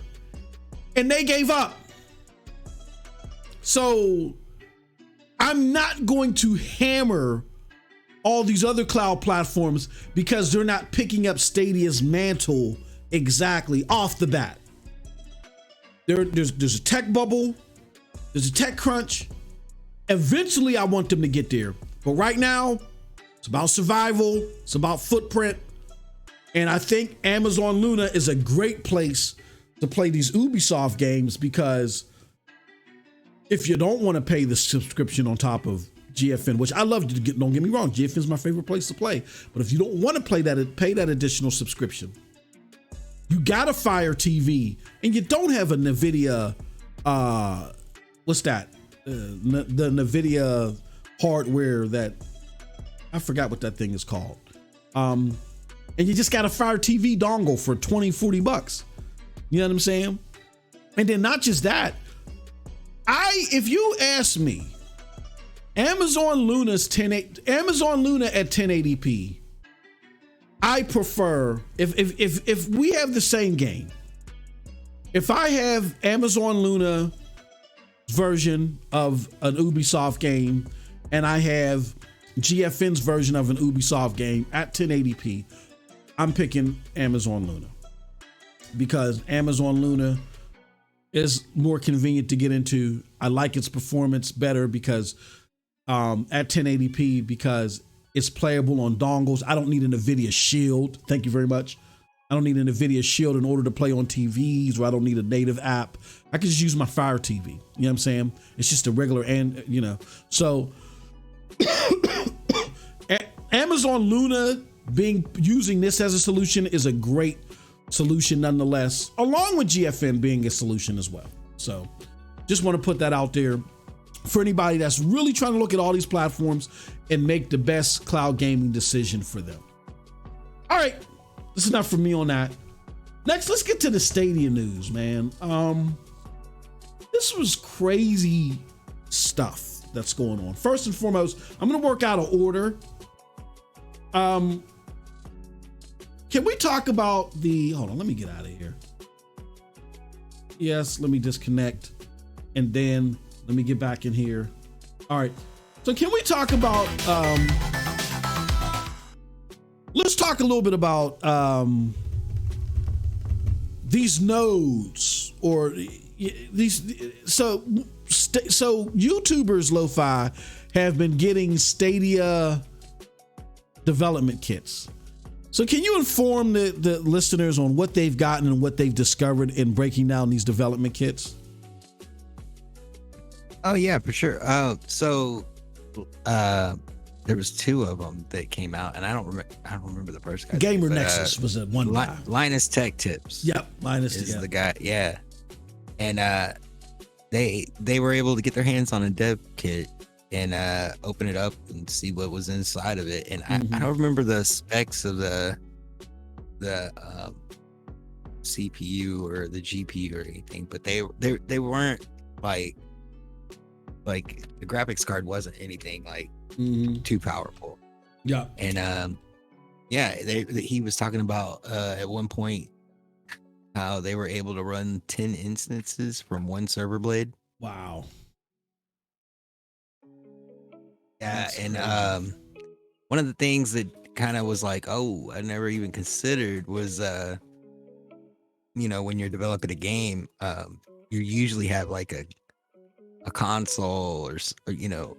and they gave up. So I'm not going to hammer all these other cloud platforms because they're not picking up Stadia's mantle exactly off the bat. There's a tech bubble, there's a tech crunch. Eventually I want them to get there, but right now it's about survival, it's about footprint, and I think Amazon Luna is a great place to play these Ubisoft games, because if you don't want to pay the subscription on top of GFN, which I love to get, don't get me wrong, GFN is my favorite place to play, but if you don't want to pay that additional subscription, you got a Fire TV and you don't have a NVIDIA, what's that? The NVIDIA hardware that, I forgot what that thing is called. And you just got a Fire TV dongle for 20, 40 bucks. You know what I'm saying? And then not just that, if you ask me, Amazon Luna at 1080p, I prefer, if we have the same game, if I have Amazon Luna version of an Ubisoft game and I have GFN's version of an Ubisoft game at 1080p, I'm picking Amazon Luna, because Amazon Luna is more convenient to get into. I like its performance better because at 1080p, because it's playable on dongles. I don't need an NVIDIA Shield. Thank you very much. I don't need an NVIDIA Shield in order to play on TVs, or I don't need a native app. I can just use my Fire TV. You know what I'm saying? It's just a regular, and so Amazon Luna using this as a solution is a great solution nonetheless, along with GFN being a solution as well. So just want to put that out there for anybody that's really trying to look at all these platforms and make the best cloud gaming decision for them. All right, that's enough from me on that. Next, let's get to the Stadia news, man. This was crazy stuff that's going on. First and foremost, I'm gonna work out an order. Can we talk about hold on, let me get out of here. Yes, let me disconnect, and then let me get back in here. All right, so can we talk about, let's talk a little bit about these nodes, or these, so YouTubers Lo-Fi have been getting Stadia development kits. So can you inform the listeners on what they've gotten and what they've discovered in breaking down these development kits? Oh yeah, for sure. So there was two of them that came out, and I don't remember the first guy. Gamer Nexus was a one guy. Linus Tech Tips. Yep, Linus is the guy. Yeah, and they were able to get their hands on a dev kit and open it up and see what was inside of it. And I don't remember the specs of the CPU or the GPU or anything, but they weren't like the graphics card wasn't anything like too powerful. Yeah. And he was talking about at one point how they were able to run 10 instances from one server blade. Wow. Yeah. That's and crazy. One of the things that kind of was like, oh, I never even considered was when you're developing a game, you usually have like a console or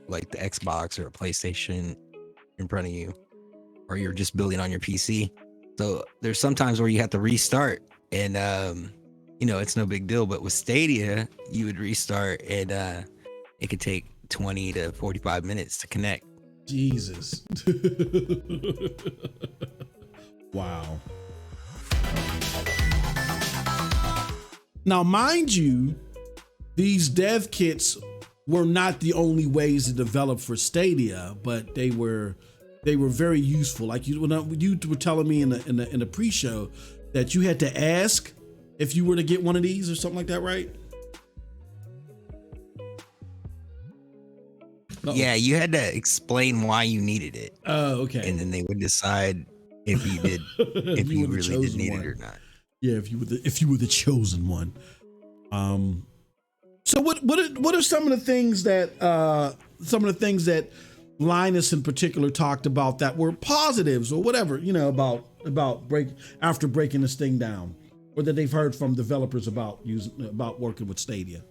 like the Xbox or a PlayStation in front of you, or you're just building on your PC. So there's sometimes where you have to restart, and it's no big deal. But with Stadia, you would restart, and it could take 20 to 45 minutes to connect. Jesus. Wow. Now, mind you, these dev kits were not the only ways to develop for Stadia, but they were very useful. Like you were telling me in the pre-show that you had to ask if you were to get one of these or something like that, right? Yeah, you had to explain why you needed it. Oh, okay. And then they would decide if you did, if you really did need it or not. Yeah, if you were the chosen one. So what are some of the things that Linus in particular talked about that were positives or whatever, about breaking this thing down, or that they've heard from developers about working with Stadia?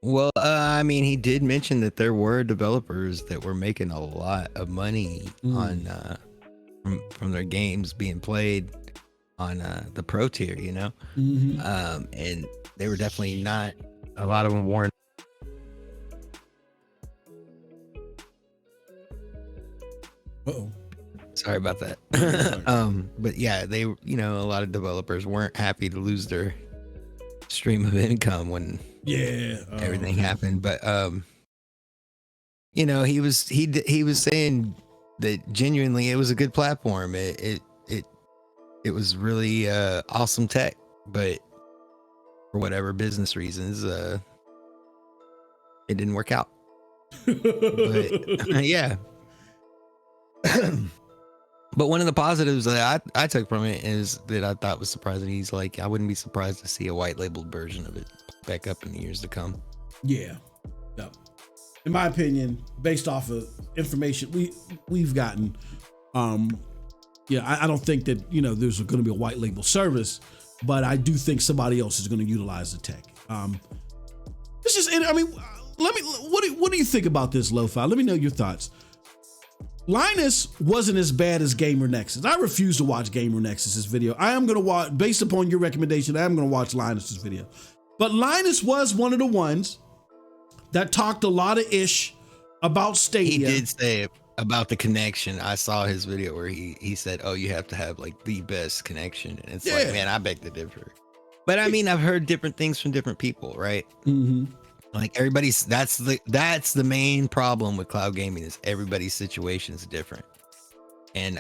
Well, I mean, he did mention that there were developers that were making a lot of money on from their games being played on the pro tier, and they were definitely not. A lot of them weren't. Uh-oh. Sorry about that. But yeah, they, a lot of developers weren't happy to lose their stream of income when everything happened. But he was saying that genuinely it was a good platform. It was really awesome tech, but for whatever business reasons, it didn't work out. But yeah. But one of the positives that I took from it is that I thought was surprising. He's like, I wouldn't be surprised to see a white labeled version of it back up in the years to come. Yeah. In my opinion, based off of information we've gotten, I don't think that, there's going to be a white label service, but I do think somebody else is going to utilize the tech. It's just, what do you think about this, Lo-Fi? Let me know your thoughts. Linus wasn't as bad as Gamer Nexus. I refuse to watch Gamer Nexus's video. I am going to watch, based upon your recommendation, I am going to watch Linus's video. But Linus was one of the ones that talked a lot of ish about Stadia. He did say about the connection. I saw his video where he said, "Oh, you have to have like the best connection." And it's like, man, I beg to differ. But I mean, I've heard different things from different people, right? Mm-hmm. Like everybody's, that's the main problem with cloud gaming is everybody's situation is different. And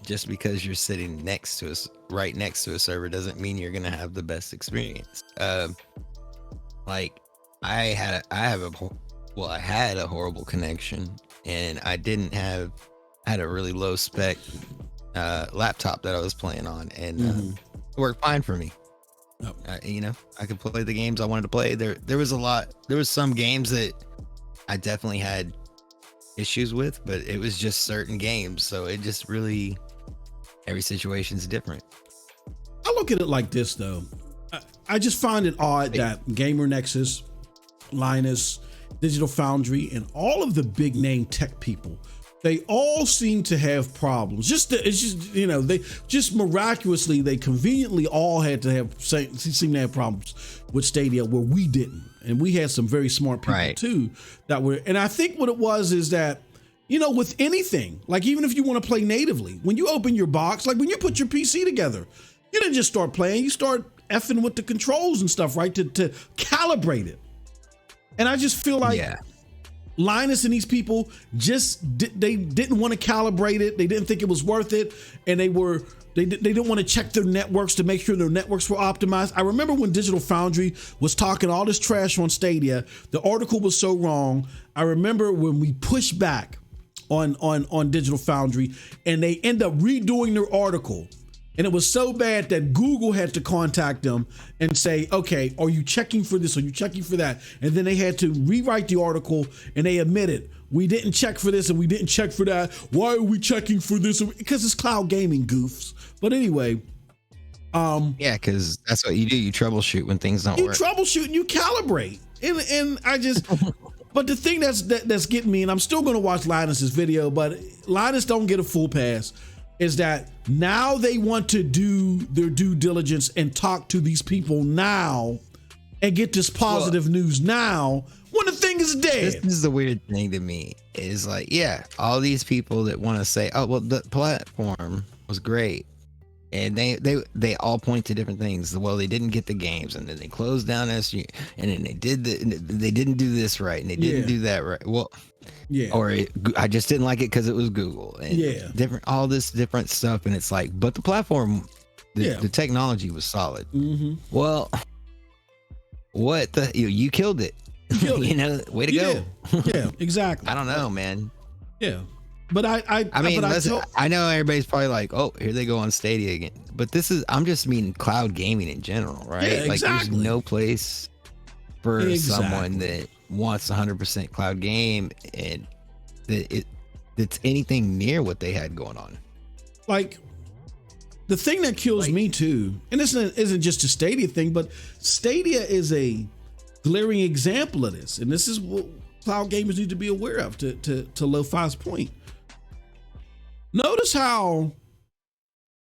just because you're sitting right next to a server doesn't mean you're gonna have the best experience. Like I had a horrible connection, and I had a really low spec laptop that I was playing on, and it worked fine for me. Oh. I could play the games I wanted to play. There was some games that I definitely had issues with, but it was just certain games. So it just really, every situation's different. I look at it like this though. I just find it odd that Gamer Nexus, Linus, Digital Foundry, and all of the big name tech people, they all seem to have problems. They just miraculously, they conveniently all seem to have problems with Stadia where we didn't. And we had some very smart people too and I think what it was is that, with anything, like even if you want to play natively, when you open your box, like when you put your PC together, you didn't just start playing, you start effing with the controls and stuff, right? To calibrate it. And I just feel like Linus and these people they didn't want to calibrate it. They didn't think it was worth it. And they didn't want to check their networks to make sure their networks were optimized. I remember when Digital Foundry was talking all this trash on Stadia, the article was so wrong. I remember when we pushed back on Digital Foundry and they end up redoing their article. And it was so bad that Google had to contact them and say, okay, are you checking for this? Are you checking for that? And then they had to rewrite the article and they admitted, we didn't check for this and we didn't check for that. Why are we checking for this? Because it's cloud gaming, goofs. But anyway. Because that's what you do. You troubleshoot when things don't work. You troubleshoot and you calibrate. And I just... But the thing that's getting me, and I'm still going to watch Linus's video, but Linus don't get a full pass, is that now they want to do their due diligence and talk to these people now and get this positive news now when the thing is dead. This is the weird thing to me is like, all these people that want to say, oh, well, the platform was great. And they all point to different things. Well, they didn't get the games, and then they closed down SU, and then they didn't do this right, and they didn't do that right. Well, I just didn't like it because it was Google, and all this different stuff, and it's like, but the platform, the technology was solid. Mm-hmm. Well, what you killed it. Killed it. You know, way to go. Yeah, exactly. I don't know, man. Yeah. But I mean, listen, I know everybody's probably like, oh, here they go on Stadia again. But I'm just meaning cloud gaming in general, right? Yeah, like exactly. there's no place for someone that wants 100% cloud game and that's anything near what they had going on. Like, the thing that kills me too, and this isn't just a Stadia thing, but Stadia is a glaring example of this. And this is what cloud gamers need to be aware of, to Lo-Fi's point. Notice how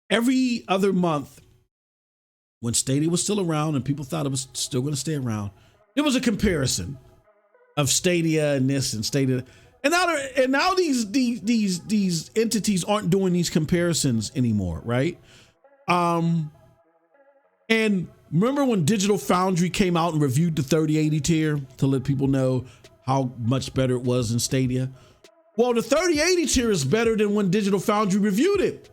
every other month, when Stadia was still around and people thought it was still going to stay around, there was a comparison of Stadia and this and Stadia. And now these entities aren't doing these comparisons anymore, right? And remember when Digital Foundry came out and reviewed the 3080 tier to let people know how much better it was in Stadia? Well, the 3080 tier is better than when Digital Foundry reviewed it.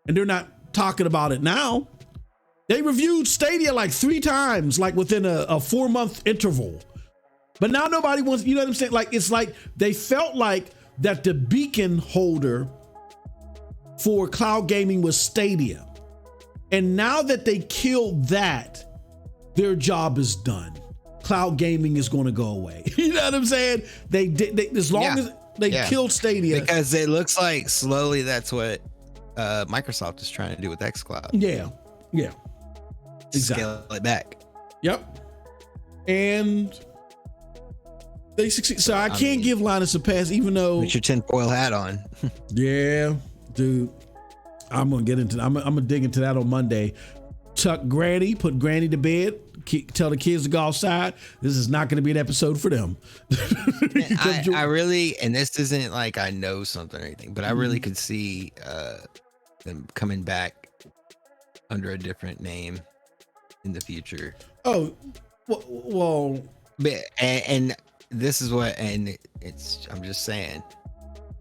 And they're not talking about it now. They reviewed Stadia like 3 times, like within a 4-month interval. But now nobody wants, you know what I'm saying? Like, it's like they felt like that the beacon holder for cloud gaming was Stadia. And now that they killed that, their job is done. Cloud gaming is going to go away. You know what I'm saying? They as long as they killed Stadia. Because it looks like slowly that's what Microsoft is trying to do with xCloud. Yeah. Exactly. Scale it back. Yep. And they succeed. So I can't give Linus a pass, even though. Put your tinfoil hat on. Yeah, dude. I'm gonna get into. I'm gonna dig into that on Monday. Tuck Granny, put Granny to bed. Tell the kids to go outside. This is not going to be an episode for them. I really, and this isn't like I know something or anything, but I really could see them coming back under a different name in the future. Oh, well, but, and this is what, and I'm just saying,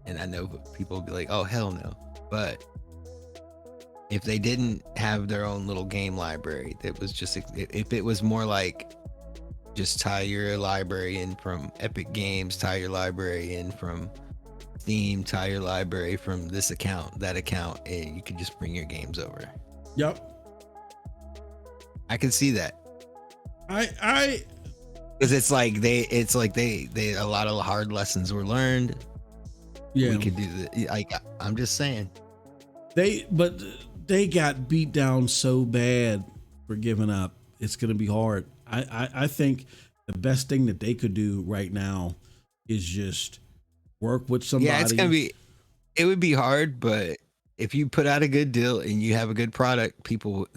and I know people will be like, oh, hell no. But if they didn't have their own little game library, that was just, if it was more like just tie your library in from Epic Games, tie your library in from Steam, tie your library from this account, that account, and you could just bring your games over. Yep. I can see that. Because it's like they a lot of hard lessons were learned. Yeah. We could do the, like, I'm just saying. They got beat down so bad for giving up. It's going to be hard. I think the best thing that they could do right now is just work with somebody. Yeah, it would be hard, but if you put out a good deal and you have a good product, people,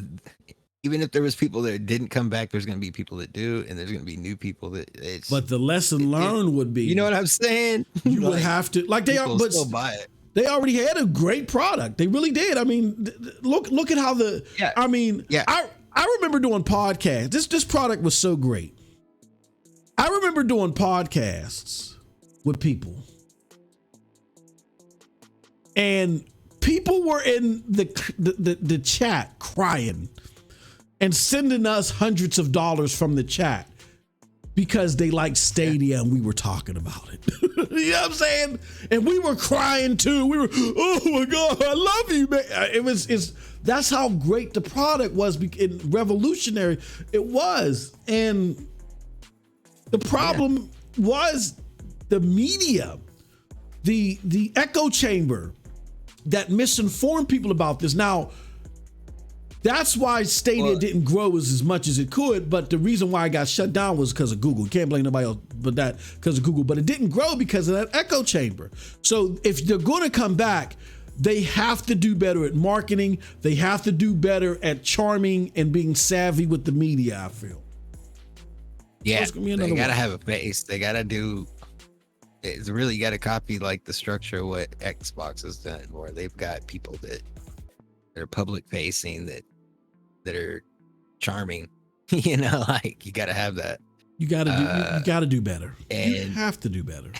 even if there was people that didn't come back, there's going to be people that do, and there's going to be new people that but the lesson learned would be, you know what I'm saying? You would have to, like, they are, but still buy it. They already had a great product. They really did. I mean, look at how I remember doing podcasts. This product was so great. I remember doing podcasts with people, and people were in the chat crying and sending us hundreds of dollars from the chat because they liked Stadia and we were talking about it. You know what I'm saying? And we were crying too. We were, oh my God, I love you, man. That's how great the product was and revolutionary it was. And the problem was the media, the echo chamber that misinformed people about this. Now, that's why Stadia didn't grow as much as it could, but the reason why it got shut down was because of Google. You can't blame nobody else but that, because of Google. But it didn't grow because of that echo chamber. So if they're going to come back, they have to do better at marketing. They have to do better at charming and being savvy with the media, I feel. Yeah, they got to have a base. They got to do, it's really got to copy like the structure of what Xbox has done, where they've got people that are public facing that are charming. You know, like, you got to have that. You got to do better. And you have to do better.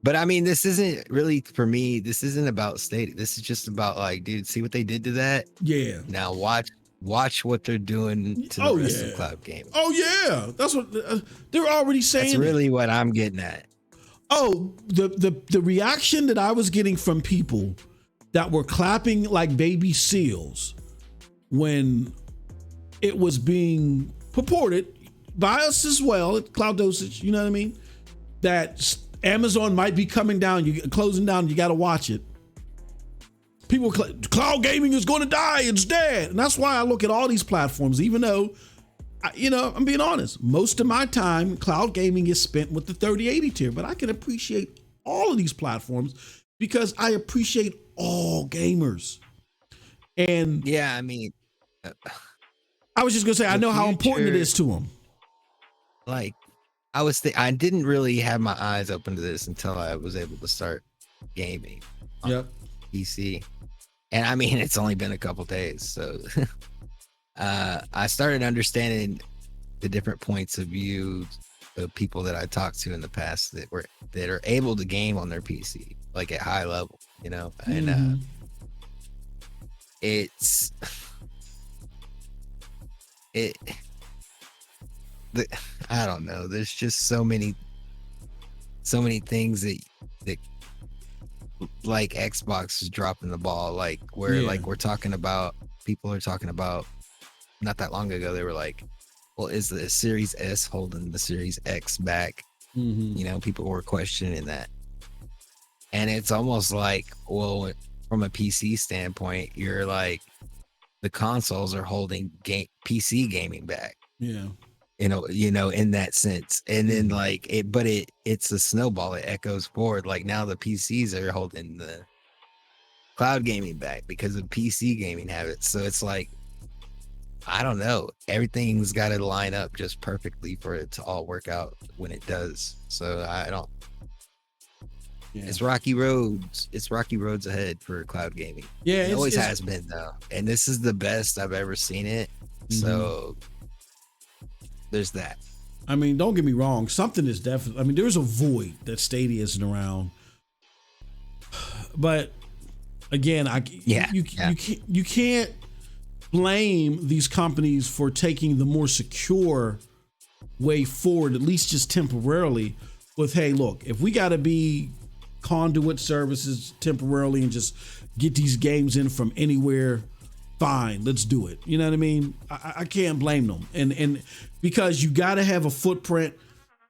But I mean, this isn't really, for me, this isn't about Stadia. This is just about, like, dude, see what they did to that? Yeah. Now watch watch what they're doing to the rest of cloud gaming. Oh yeah, that's what they're already saying. That's really what I'm getting at. Oh, the reaction that I was getting from people that were clapping like baby seals when it was being purported by us as well at CloudDosage, you know what I mean? That Amazon might be coming down, you closing down, you got to watch it. People, cloud gaming is going to die, it's dead. And that's why I look at all these platforms, even though, I'm being honest, most of my time, cloud gaming is spent with the 3080 tier, but I can appreciate all of these platforms because I appreciate all gamers. And yeah, I mean, I was just gonna say, I know how important it is to them. Like, I didn't really have my eyes open to this until I was able to start gaming on PC. And I mean, it's only been a couple days. So I started understanding the different points of view of people that I talked to in the past that are able to game on their PC, like at high level, you know? And I don't know. There's just so many things that like Xbox is dropping the ball. Like like we're talking about, people are talking about not that long ago. They were like, well, is the Series S holding the Series X back? You know, people were questioning that. And it's almost like, well, from a PC standpoint, you're like, the consoles are holding PC gaming back. Yeah. You know, in that sense. And then like it's a snowball. It echoes forward. Like now the PCs are holding the cloud gaming back because of PC gaming habits. So it's like, I don't know. Everything's got to line up just perfectly for it to all work out when it does. So I don't. Yeah. It's rocky roads. It's rocky roads ahead for cloud gaming. Yeah, it always has been though. And this is the best I've ever seen it. So there's that. I mean, don't get me wrong. Something is definitely. I mean, there's a void that Stadia isn't around. But again, you can't blame these companies for taking the more secure way forward, at least just temporarily. With, hey, look, if we got to be conduit services temporarily and just get these games in from anywhere, fine, let's do it. You know what I mean? I can't blame them. And because you got to have a footprint,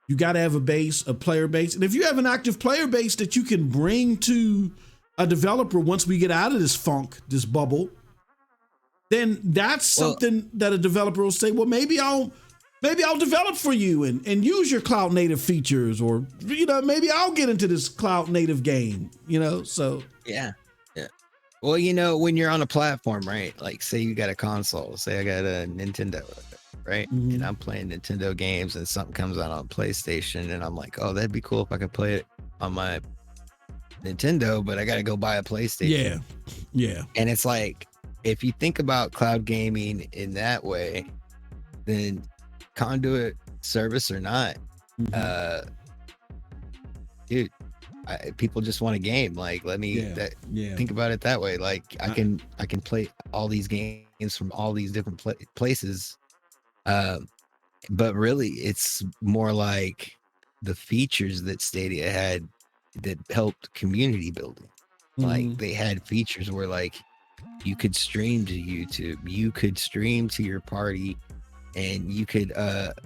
you got to have a player base. And if you have an active player base that you can bring to a developer once we get out of this funk, this bubble, then that's something that a developer will say, well, maybe I'll develop for you and use your cloud native features, or, you know, maybe I'll get into this cloud native game, you know? So yeah. Well, you know, when you're on a platform, right? Like say you got a console, say I got a Nintendo, right? And I'm playing Nintendo games and something comes out on PlayStation and I'm like, oh, that'd be cool if I could play it on my Nintendo, but I got to go buy a PlayStation. Yeah. And it's like, if you think about cloud gaming in that way, then conduit service or not, dude, people just want a game. Like, let me think about it that way. Like, I can play all these games from all these different places, but really, it's more like the features that Stadia had that helped community building. Like, they had features where, like, you could stream to YouTube, you could stream to your party, and you could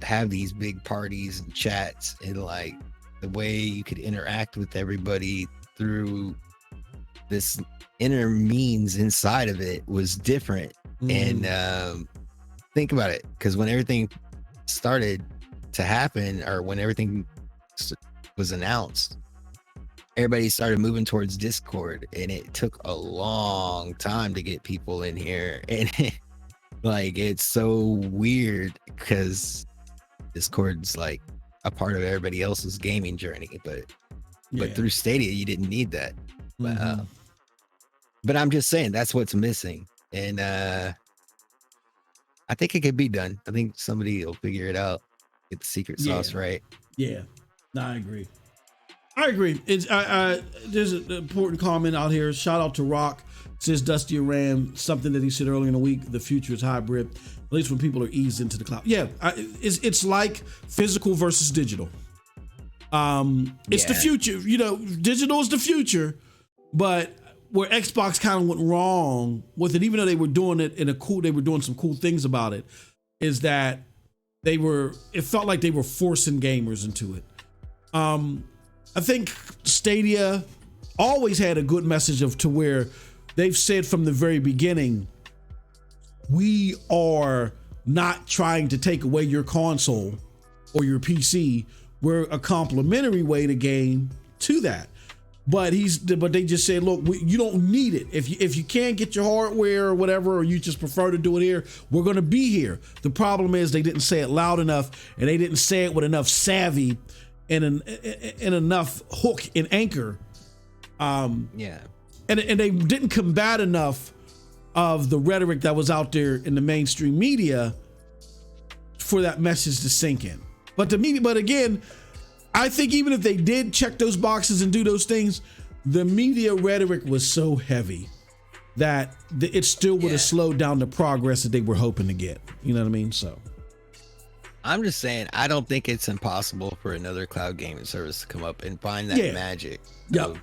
have these big parties and chats, and like the way you could interact with everybody through this inner means inside of it was different. And think about it, because when everything started to happen, or when everything was announced, everybody started moving towards Discord, and it took a long time to get people in here. And like, it's so weird because Discord's like a part of everybody else's gaming journey, but through Stadia you didn't need that. But I'm just saying that's what's missing, and I think it could be done. I think somebody will figure it out, get the secret sauce right. No, I agree. It's there's an important comment out here. Shout out to Rock. Says Dusty Ram, something that he said earlier in the week, the future is hybrid, at least when people are eased into the cloud. Yeah, it's like physical versus digital. It's the future. Digital is the future, but where Xbox kind of went wrong with it, even though they were doing it they were doing some cool things about it, is that it felt like they were forcing gamers into it. I think Stadia always had a good message to where they've said from the very beginning, we are not trying to take away your console or your PC. We're a complementary way to game to that. But they just said, look, you don't need it. If you can't get your hardware or whatever, or you just prefer to do it here, we're going to be here. The problem is they didn't say it loud enough, and they didn't say it with enough savvy and enough hook and anchor. And they didn't combat enough of the rhetoric that was out there in the mainstream media for that message to sink in. But again, I think even if they did check those boxes and do those things, the media rhetoric was so heavy that it still would have slowed down the progress that they were hoping to get. You know what I mean? So I'm just saying, I don't think it's impossible for another cloud gaming service to come up and find that magic of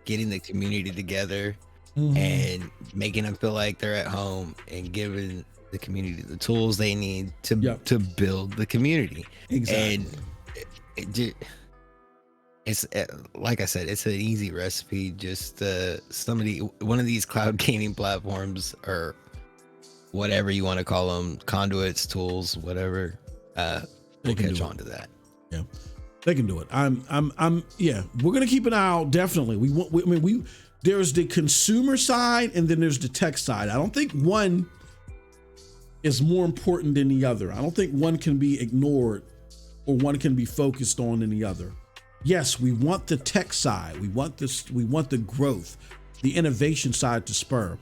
getting the community together and making them feel like they're at home and giving the community the tools they need to build the community. Exactly. And it's like I said, it's an easy recipe. Just one of these cloud gaming platforms, or whatever you want to call them, conduits, tools, whatever, we'll catch on to that. Yeah, they can do it. We're gonna keep an eye out. Definitely. There's the consumer side and then there's the tech side. I don't think one is more important than the other. I don't think one can be ignored or one can be focused on than the other. Yes, we want the tech side. We want the growth, the innovation side to spur.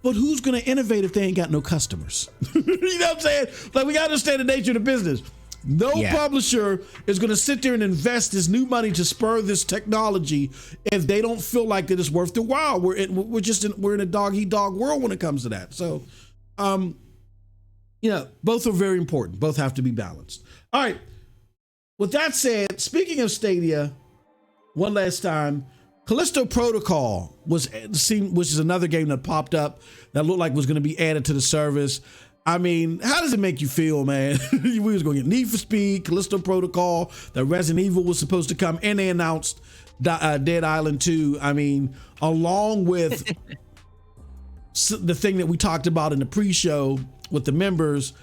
But who's going to innovate if they ain't got no customers? You know what I'm saying? Like, we got to understand the nature of the business. No publisher is going to sit there and invest this new money to spur this technology if they don't feel like that it's worth the while. We're in a dog-eat-dog world when it comes to that. So, both are very important. Both have to be balanced. All right. With that said, speaking of Stadia, one last time, Callisto Protocol which is another game that popped up that looked like was going to be added to the service. I mean, how does it make you feel, man? We was going to get Need for Speed, Callisto Protocol, that Resident Evil was supposed to come, and they announced Dead Island 2. I mean, along with the thing that we talked about in the pre-show with the members.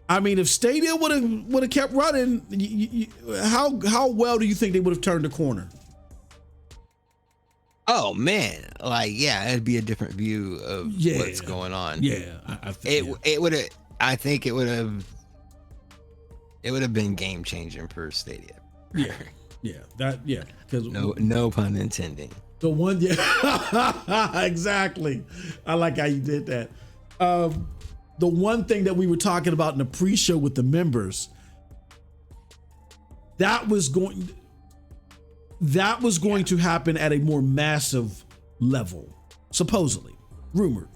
I mean, if Stadia would have kept running, how well do you think they would have turned the corner? Oh man, it'd be a different view of what's going on. Yeah, it would have. I think it would have been game changing for Stadia. Because no pun intending. The one, exactly. I like how you did that. The one thing that we were talking about in the pre-show with the members, that was going to happen at a more massive level, supposedly. Rumor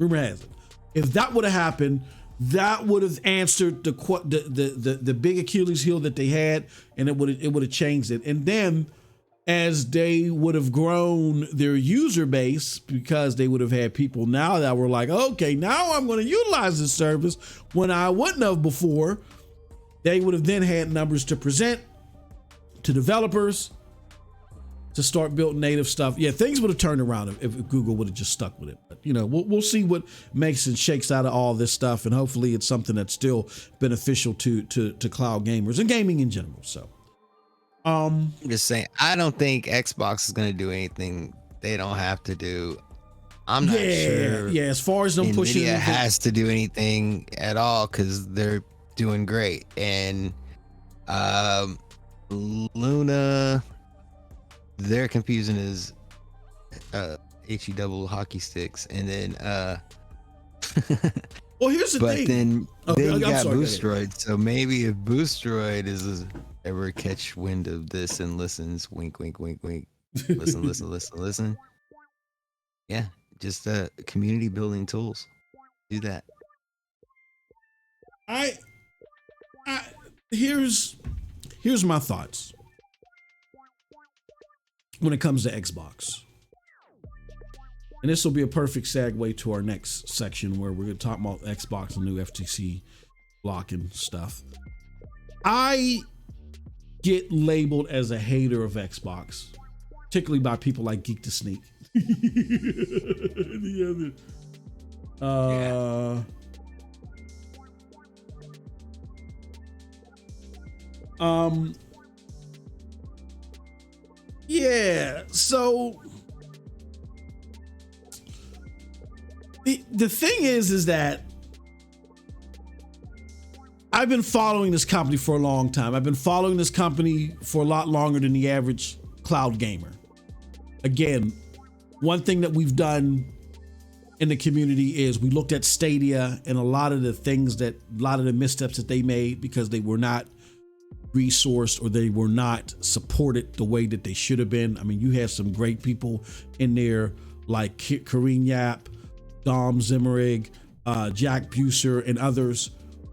has it. If that would have happened, that would have answered the big Achilles heel that they had, and it would have changed it. And then, as they would have grown their user base, because they would have had people now that were like, okay, now I'm going to utilize this service when I wouldn't have before, they would have then had numbers to present to developers to start building native stuff. Yeah, things would have turned around if Google would have just stuck with it. But, we'll see what makes and shakes out of all this stuff, and hopefully it's something that's still beneficial to cloud gamers and gaming in general. So. I'm just saying, I don't think Xbox is going to do anything they don't have to do. I'm not sure. Yeah, as far as them pushing, NVIDIA has to do anything at all because they're doing great. And Luna, they're confusing as HE double hockey sticks, and then well, here's the thing. Then you got Boostroid, so maybe if Boostroid is ever catch wind of this and listens, wink, wink, wink, wink, listen, Yeah, just community building tools. Do that. I here's my thoughts when it comes to Xbox. And this will be a perfect segue to our next section where we're going to talk about Xbox and new FTC block and stuff. I get labeled as a hater of Xbox, particularly by people like Geek to Sneak. Yeah, so the thing is that I've been following this company for a long time. I've been following this company for a lot longer than the average cloud gamer. Again, one thing that we've done in the community is we looked at Stadia and a lot of the missteps that they made because they were not resourced or they were not supported the way that they should have been. I mean, you have some great people in there like Karine Yap, Dom Zimmerig, Jack Buser, and others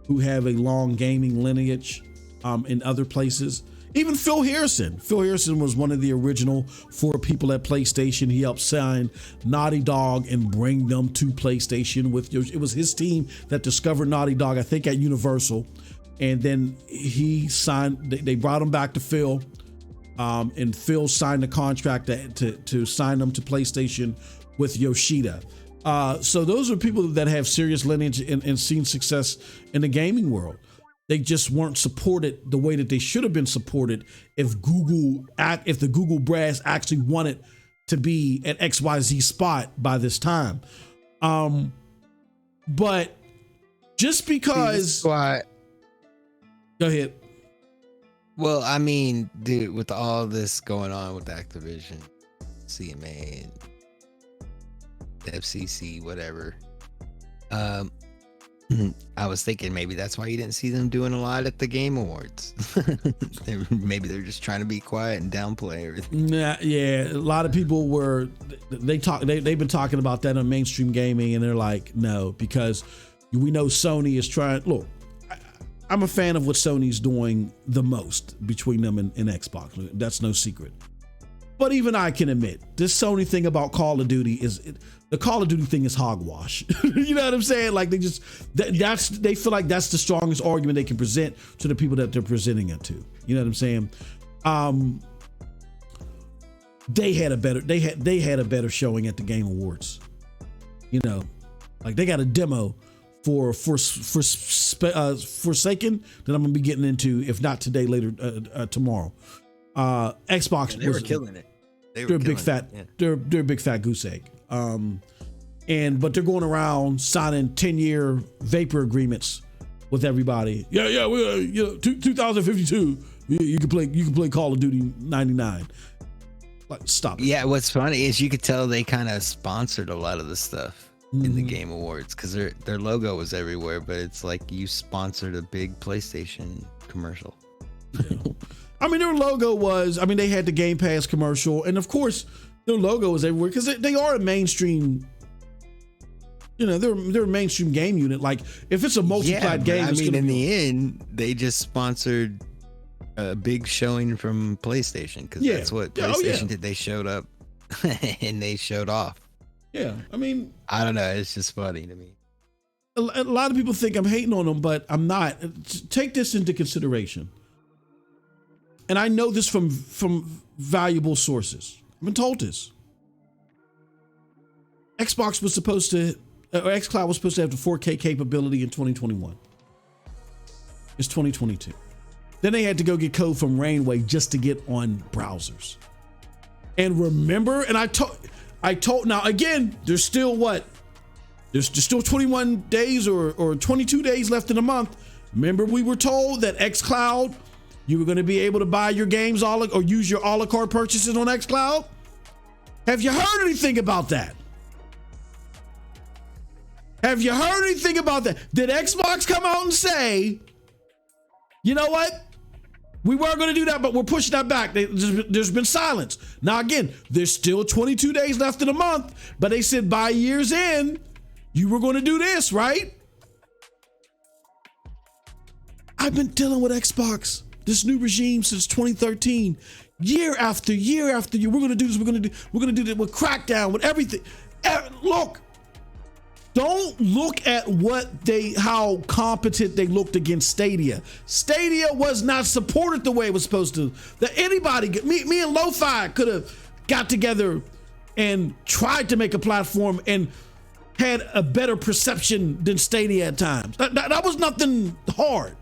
who have a long gaming lineage in other places. Even Phil Harrison. Phil Harrison was one of the original 4 people at PlayStation. He helped sign Naughty Dog and bring them to PlayStation. It was his team that discovered Naughty Dog, I think, at Universal. And then they brought him back to Phil. And Phil signed a contract to sign them to PlayStation with Yoshida. So those are people that have serious lineage and seen success in the gaming world. They just weren't supported the way that they should have been supported if the Google brass actually wanted to be at XYZ spot by this time. But just because... Go ahead. Well, I mean, dude, with all this going on with Activision, CMA, and FCC, whatever, I was thinking maybe that's why you didn't see them doing a lot at the Game Awards. Maybe they're just trying to be quiet and downplay everything. Yeah, a lot of people they've been talking about that on mainstream gaming, and they're like, no, because we know Sony is trying. Look, I'm a fan of what Sony's doing the most between them and Xbox. That's no secret. But even I can admit, this Sony thing about Call of Duty the Call of Duty thing is hogwash. You know what I'm saying? Like they feel like that's the strongest argument they can present to the people that they're presenting it to. You know what I'm saying? They had a better showing at the Game Awards. You know, like they got a demo for Forsaken that I'm gonna be getting into, if not today, later tomorrow. Xbox, they were killing it. They're a big fat goose egg. But they're going around signing 10-year vapor agreements with everybody. Yeah, we 2052. You can play Call of Duty 99. Like, stop it. Yeah, what's funny is you could tell they kind of sponsored a lot of the stuff in the Game Awards because their logo was everywhere, but it's like you sponsored a big PlayStation commercial. Yeah. I mean, their logo was, they had the Game Pass commercial, and of course, their logo was everywhere because they are a mainstream, they're a mainstream game unit. Like, if it's a multi-plat game, in the end, they just sponsored a big showing from PlayStation because that's what PlayStation did. They showed up and they showed off. Yeah, I don't know. It's just funny to me. A lot of people think I'm hating on them, but I'm not. Take this into consideration. And I know this from valuable sources. I've been told this. xCloud was supposed to have the 4K capability in 2021. It's 2022. Then they had to go get code from Rainway just to get on browsers. And remember, and I told now again, there's still There's still 21 days or 22 days left in the month. Remember, we were told that xCloud, you were going to be able to buy your games or use your a la carte purchases on xCloud. Have you heard anything about that? Have you heard anything about that? Did Xbox come out and say, you know what? We were going to do that, but we're pushing that back. There's been silence. Now, again, there's still 22 days left in the month, but they said by year's end, you were going to do this, right? I've been dealing with Xbox, this new regime, since 2013. Year after year after year, we're going to do this. We're going to do this with Crackdown, with everything. Look, don't look at how competent they looked against Stadia. Stadia was not supported the way it was supposed to. That anybody, me and Lo-Fi could have got together and tried to make a platform and had a better perception than Stadia at times. That was nothing hard.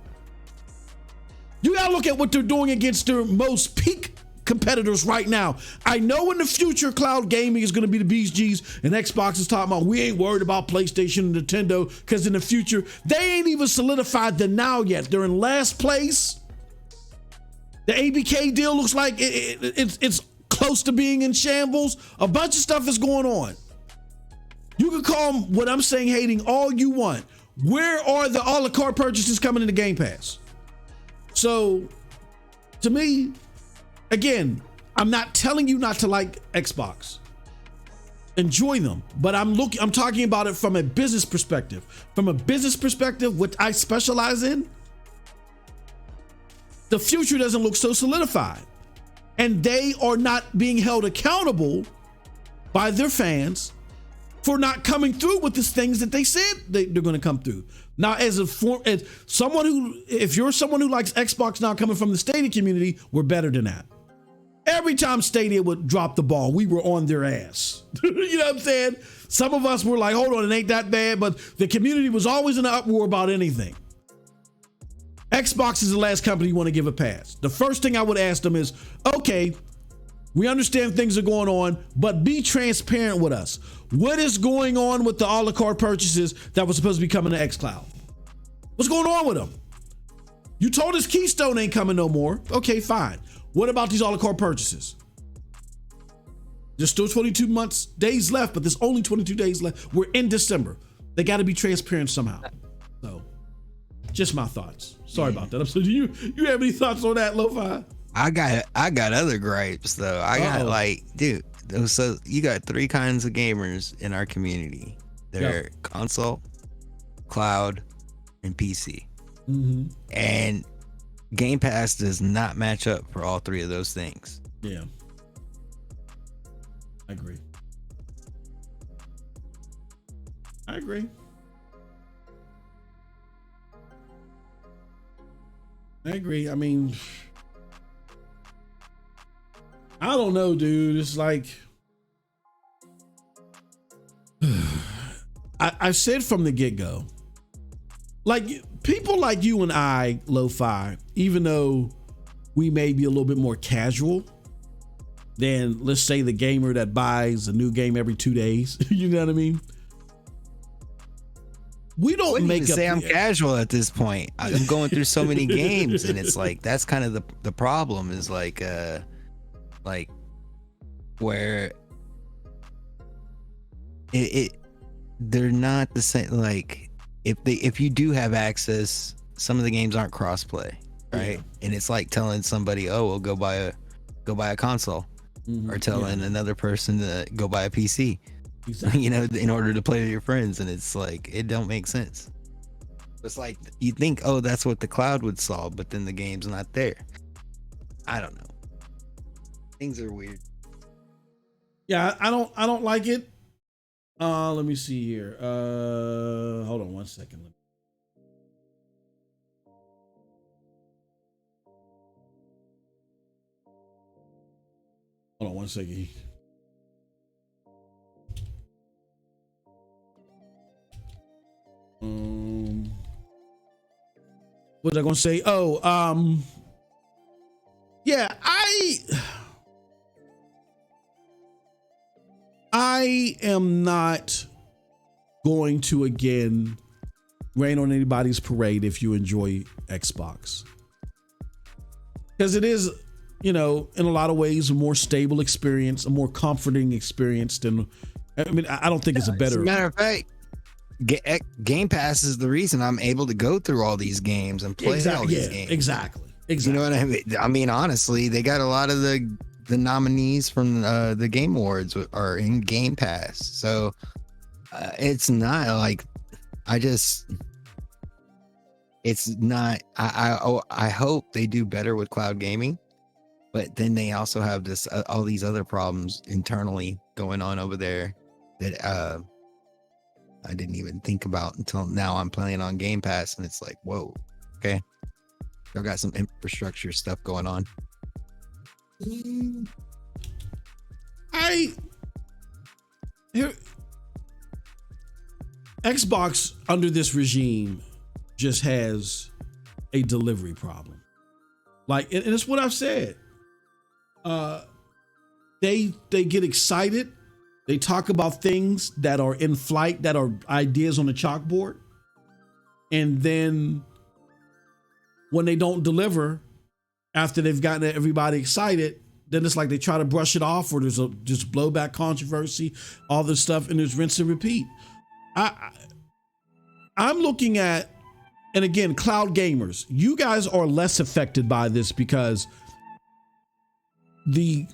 You gotta look at what they're doing against their most peak competitors right now. I know in the future, cloud gaming is going to be the BGs, and Xbox is talking about we ain't worried about PlayStation and Nintendo because in the future they ain't even solidified the now yet. They're in last place. The ABK deal looks like it's close to being in shambles. A bunch of stuff is going on. You can call them what I'm saying hating all you want. Where are the a la carte purchases coming into Game Pass? So, to me, again, I'm not telling you not to like Xbox. Enjoy them, but I'm talking about it from a business perspective. From a business perspective, which I specialize in, the future doesn't look so solidified. And they are not being held accountable by their fans for not coming through with the things that they said they're going to come through. Now, if you're someone who likes Xbox now coming from the Stadia community, we're better than that. Every time Stadia would drop the ball, we were on their ass. You know what I'm saying? Some of us were like, hold on, it ain't that bad, but the community was always in an uproar about anything. Xbox is the last company you want to give a pass. The first thing I would ask them is, okay, we understand things are going on, but be transparent with us. What is going on with the a la carte purchases that were supposed to be coming to xCloud? What's going on with them? You told us Keystone ain't coming no more. Okay, fine. What about these a la carte purchases? There's still 22 days left, but there's only 22 days left. We're in December. They got to be transparent somehow. So, just my thoughts. Sorry about that. So, do you have any thoughts on that, Lo-Fi? I got other gripes though. I got like, dude. So you got three kinds of gamers in our community. They're console, cloud, and PC. Mm-hmm. And Game Pass does not match up for all three of those things. Yeah, I agree. I mean, I don't know, dude. It's like I said from the get-go, like people like you and I, Lo-Fi, even though we may be a little bit more casual than, let's say, the gamer that buys a new game every 2 days. You know what I mean? We don't make up. Say I'm casual at this point. I'm going through so many games, and it's like that's kind of the problem. Is like where they're not the same. Like if you do have access, some of the games aren't crossplay, right? Yeah. And it's like telling somebody, oh, well, go buy a console, or telling another person to go buy a PC. Exactly. You know, in order to play with your friends, and it's like it don't make sense. It's like you think, oh, that's what the cloud would solve, but then the game's not there. I don't know. Things are weird. Yeah, I don't like it. Let me see here. Hold on one second. Hold on one second. What was I gonna say? Yeah, I am not going to again rain on anybody's parade if you enjoy Xbox, because it is, you know, in a lot of ways a more stable experience, a more comforting experience than, I mean, I don't think it's a better. As a matter of fact, Game Pass is the reason I'm able to go through all these games and play all these games. Exactly. Exactly. You know what I mean? I mean, honestly, they got a lot of the nominees from the Game Awards are in Game Pass. So it's not like it's not. I hope they do better with cloud gaming, but then they also have this all these other problems internally going on over there that I didn't even think about until now. I'm playing on Game Pass, and it's like, whoa, okay. Y'all got some infrastructure stuff going on. Xbox under this regime just has a delivery problem. Like, and it's what I've said. They get excited. They talk about things that are in flight, that are ideas on the chalkboard. And then when they don't deliver after they've gotten everybody excited, then it's like they try to brush it off, or there's a just blowback controversy, all this stuff, and there's rinse and repeat. I'm looking at, and again, cloud gamers, you guys are less affected by this because the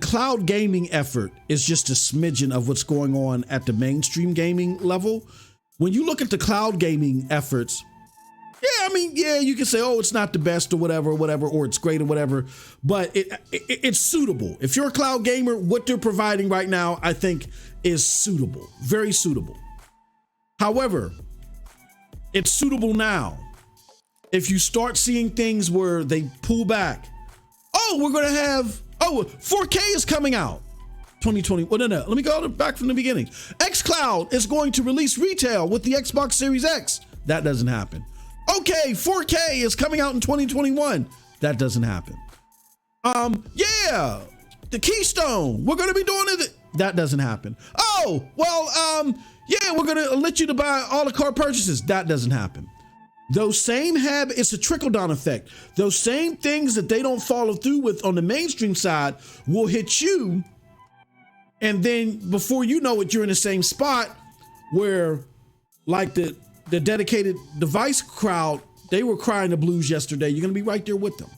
cloud gaming effort is just a smidgen of what's going on at the mainstream gaming level. When you look at the cloud gaming efforts, yeah, I mean, yeah, you can say, oh, it's not the best or whatever, or it's great or whatever, but it's suitable. If you're a cloud gamer, what they're providing right now, I think, is suitable, very suitable. However, it's suitable now. If you start seeing things where they pull back, oh, we're going to have, 4K is coming out. 2020. Well, no. Let me go back from the beginning. xCloud is going to release retail with the Xbox Series X. That doesn't happen. Okay, 4K is coming out in 2021. That doesn't happen. Yeah, the Keystone, we're going to be doing it. That doesn't happen. Oh, well, yeah, we're going to let you to buy a la carte purchases. That doesn't happen. Those same it's a trickle-down effect. Those same things that they don't follow through with on the mainstream side will hit you. And then before you know it, you're in the same spot where, like the dedicated device crowd, they were crying the blues yesterday. You're going to be right there with them.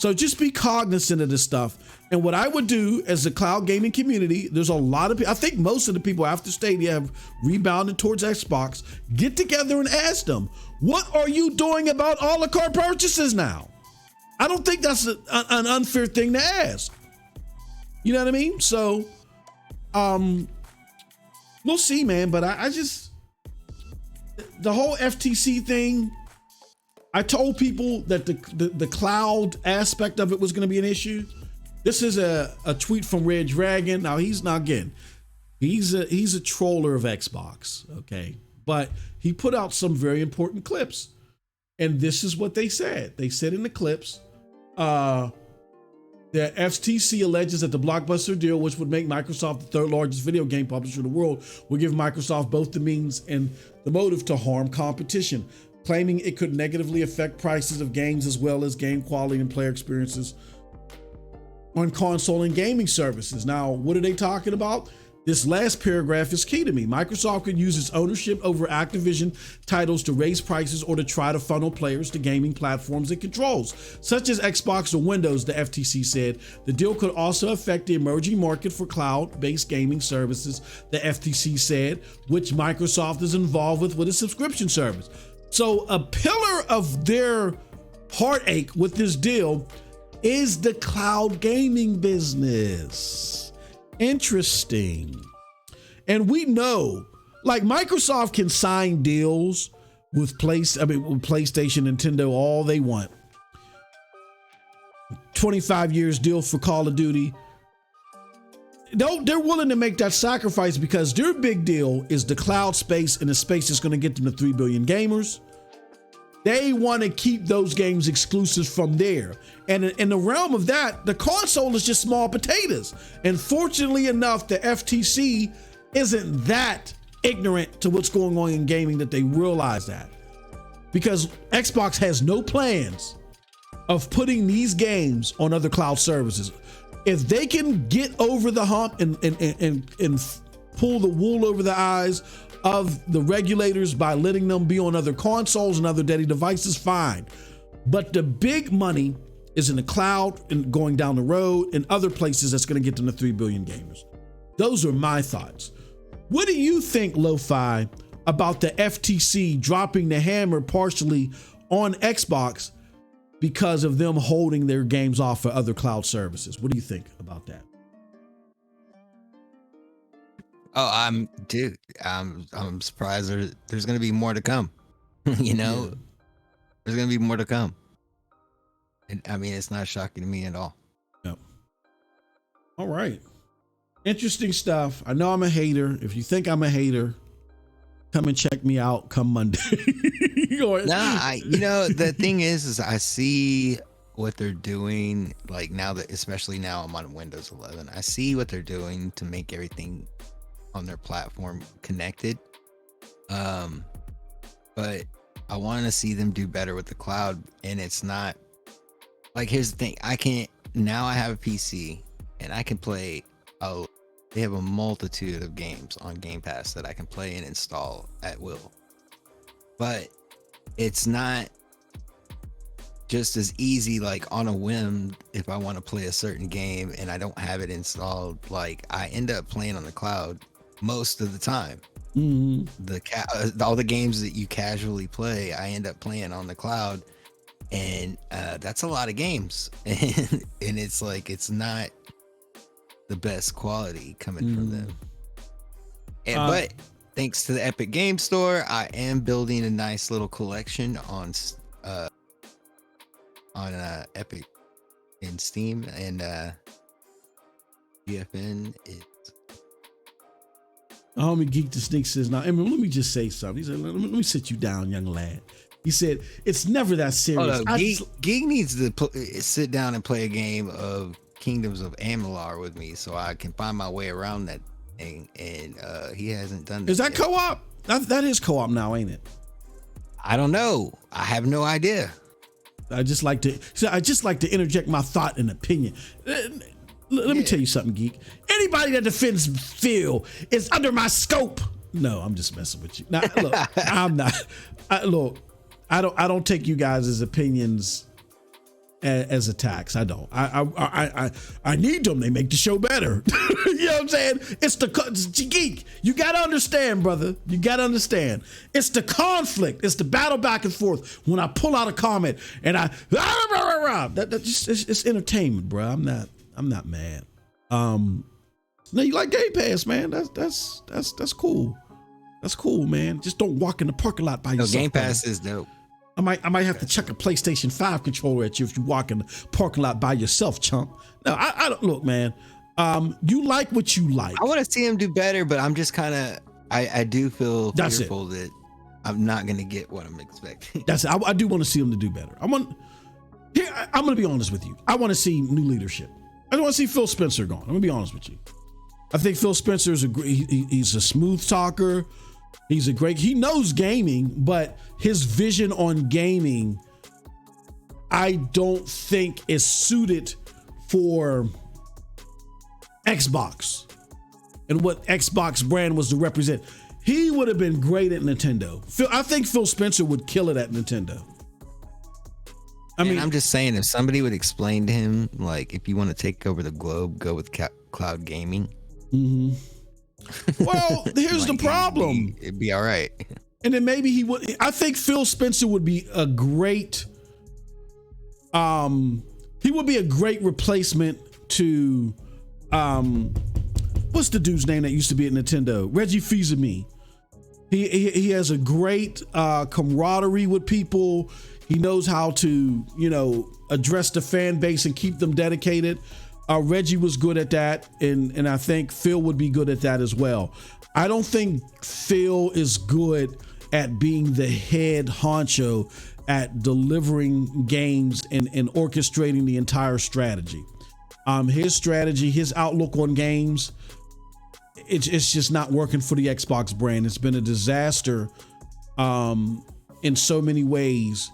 So just be cognizant of this stuff. And what I would do as a cloud gaming community, there's a lot of people, I think most of the people after Stadia have rebounded towards Xbox. Get together and ask them, what are you doing about a la carte purchases now? I don't think that's an unfair thing to ask. You know what I mean? So, we'll see, man. But I just, the whole FTC thing, I told people that the cloud aspect of it was going to be an issue. This is a tweet from Red Dragon. Now he's a troller of Xbox, okay? But he put out some very important clips. And this is what they said. They said in the clips, the FTC alleges that the Blockbuster deal, which would make Microsoft the third largest video game publisher in the world, will give Microsoft both the means and the motive to harm competition, claiming it could negatively affect prices of games as well as game quality and player experiences on console and gaming services. Now, what are they talking about? This last paragraph is key to me. Microsoft could use its ownership over Activision titles to raise prices or to try to funnel players to gaming platforms it controls, such as Xbox or Windows, the FTC said. The deal could also affect the emerging market for cloud-based gaming services, the FTC said, which Microsoft is involved with a subscription service. So a pillar of their heartache with this deal is the cloud gaming business. Interesting. And we know, like, Microsoft can sign deals with PlayStation, Nintendo, all they want. 25 years deal for Call of Duty. They're willing to make that sacrifice because their big deal is the cloud space and the space that's going to get them to 3 billion gamers. They want to keep those games exclusive from there. And in the realm of that, the console is just small potatoes. And fortunately enough, the FTC isn't that ignorant to what's going on in gaming that they realize that. Because Xbox has no plans of putting these games on other cloud services. If they can get over the hump and pull the wool over the eyes of the regulators by letting them be on other consoles and other daddy devices, fine. But the big money is in the cloud and going down the road and other places that's going to get them to 3 billion gamers. Those are my thoughts. What do you think, Lo-Fi, about the FTC dropping the hammer partially on Xbox because of them holding their games off for other cloud services? What do you think about that? Oh, I'm surprised there's going to be more to come. You know, there's going to be more to come. And I mean, it's not shocking to me at all. Yep. All right. Interesting stuff. I know I'm a hater. If you think I'm a hater, come and check me out come Monday. The thing is I see what they're doing. Like now that, especially now I'm on Windows 11, I see what they're doing to make everything on their platform connected. But I want to see them do better with the cloud. And it's not like, here's the thing. I have a PC and I can play. They have a multitude of games on Game Pass that I can play and install at will. But it's not just as easy, like on a whim, if I want to play a certain game and I don't have it installed, like I end up playing on the cloud most of the time. Mm-hmm. All the games that you casually play, I end up playing on the cloud, and that's a lot of games. And it's like, it's not the best quality coming from them. But thanks to the Epic Game Store, I am building a nice little collection on Epic and Steam, and GFN is. Homie Geek the Sneak says, now, Emma, let me just say something. He said, let me sit you down, young lad. He said, it's never that serious. Oh, no, Geek needs to sit down and play a game of Kingdoms of Amalur with me so I can find my way around that thing, and he hasn't done that. Is that yet. Co-op? That is co-op now, ain't it? I don't know. I have no idea. I just like to interject my thought and opinion. Let me tell you something, Geek. Anybody that defends Phil is under my scope. No, I'm just messing with you. Now, look, I'm not. I don't take you guys' opinions as attacks. I don't. I need them. They make the show better. You know what I'm saying? It's Geek. You gotta understand, brother. You gotta understand. It's the conflict. It's the battle back and forth. When I pull out a comment and it's entertainment, bro. I'm not mad. No, you like Game Pass, man. That's cool. That's cool, man. Just don't walk in the parking lot by yourself. Game Pass is dope. I might have to chuck a PlayStation 5 controller at you if you walk in the parking lot by yourself, chump. No, I don't look, man. You like what you like. I want to see him do better, but I'm just kind of I do feel fearful that I'm not gonna get what I'm expecting. That's it. I do want to see him to do better. I'm gonna be honest with you. I want to see new leadership. I don't want to see Phil Spencer gone. I'm gonna be honest with you. I think Phil Spencer is he's a smooth talker. He knows gaming, but his vision on gaming, I don't think is suited for Xbox and what Xbox brand was to represent. He would have been great at Nintendo. I think Phil Spencer would kill it at Nintendo. I mean, I'm just saying, if somebody would explain to him, like, if you want to take over the globe, go with cloud gaming. Mm-hmm. Well, here's the problem. It'd be all right. And then maybe he would. I think Phil Spencer would be a great. He would be a great replacement to, what's the dude's name that used to be at Nintendo? Reggie Fils-Aimé. He has a great camaraderie with people. He knows how to, address the fan base and keep them dedicated. Reggie was good at that, and I think Phil would be good at that as well. I don't think Phil is good at being the head honcho at delivering games and orchestrating the entire strategy. His strategy, his outlook on games, it's just not working for the Xbox brand. It's been a disaster in so many ways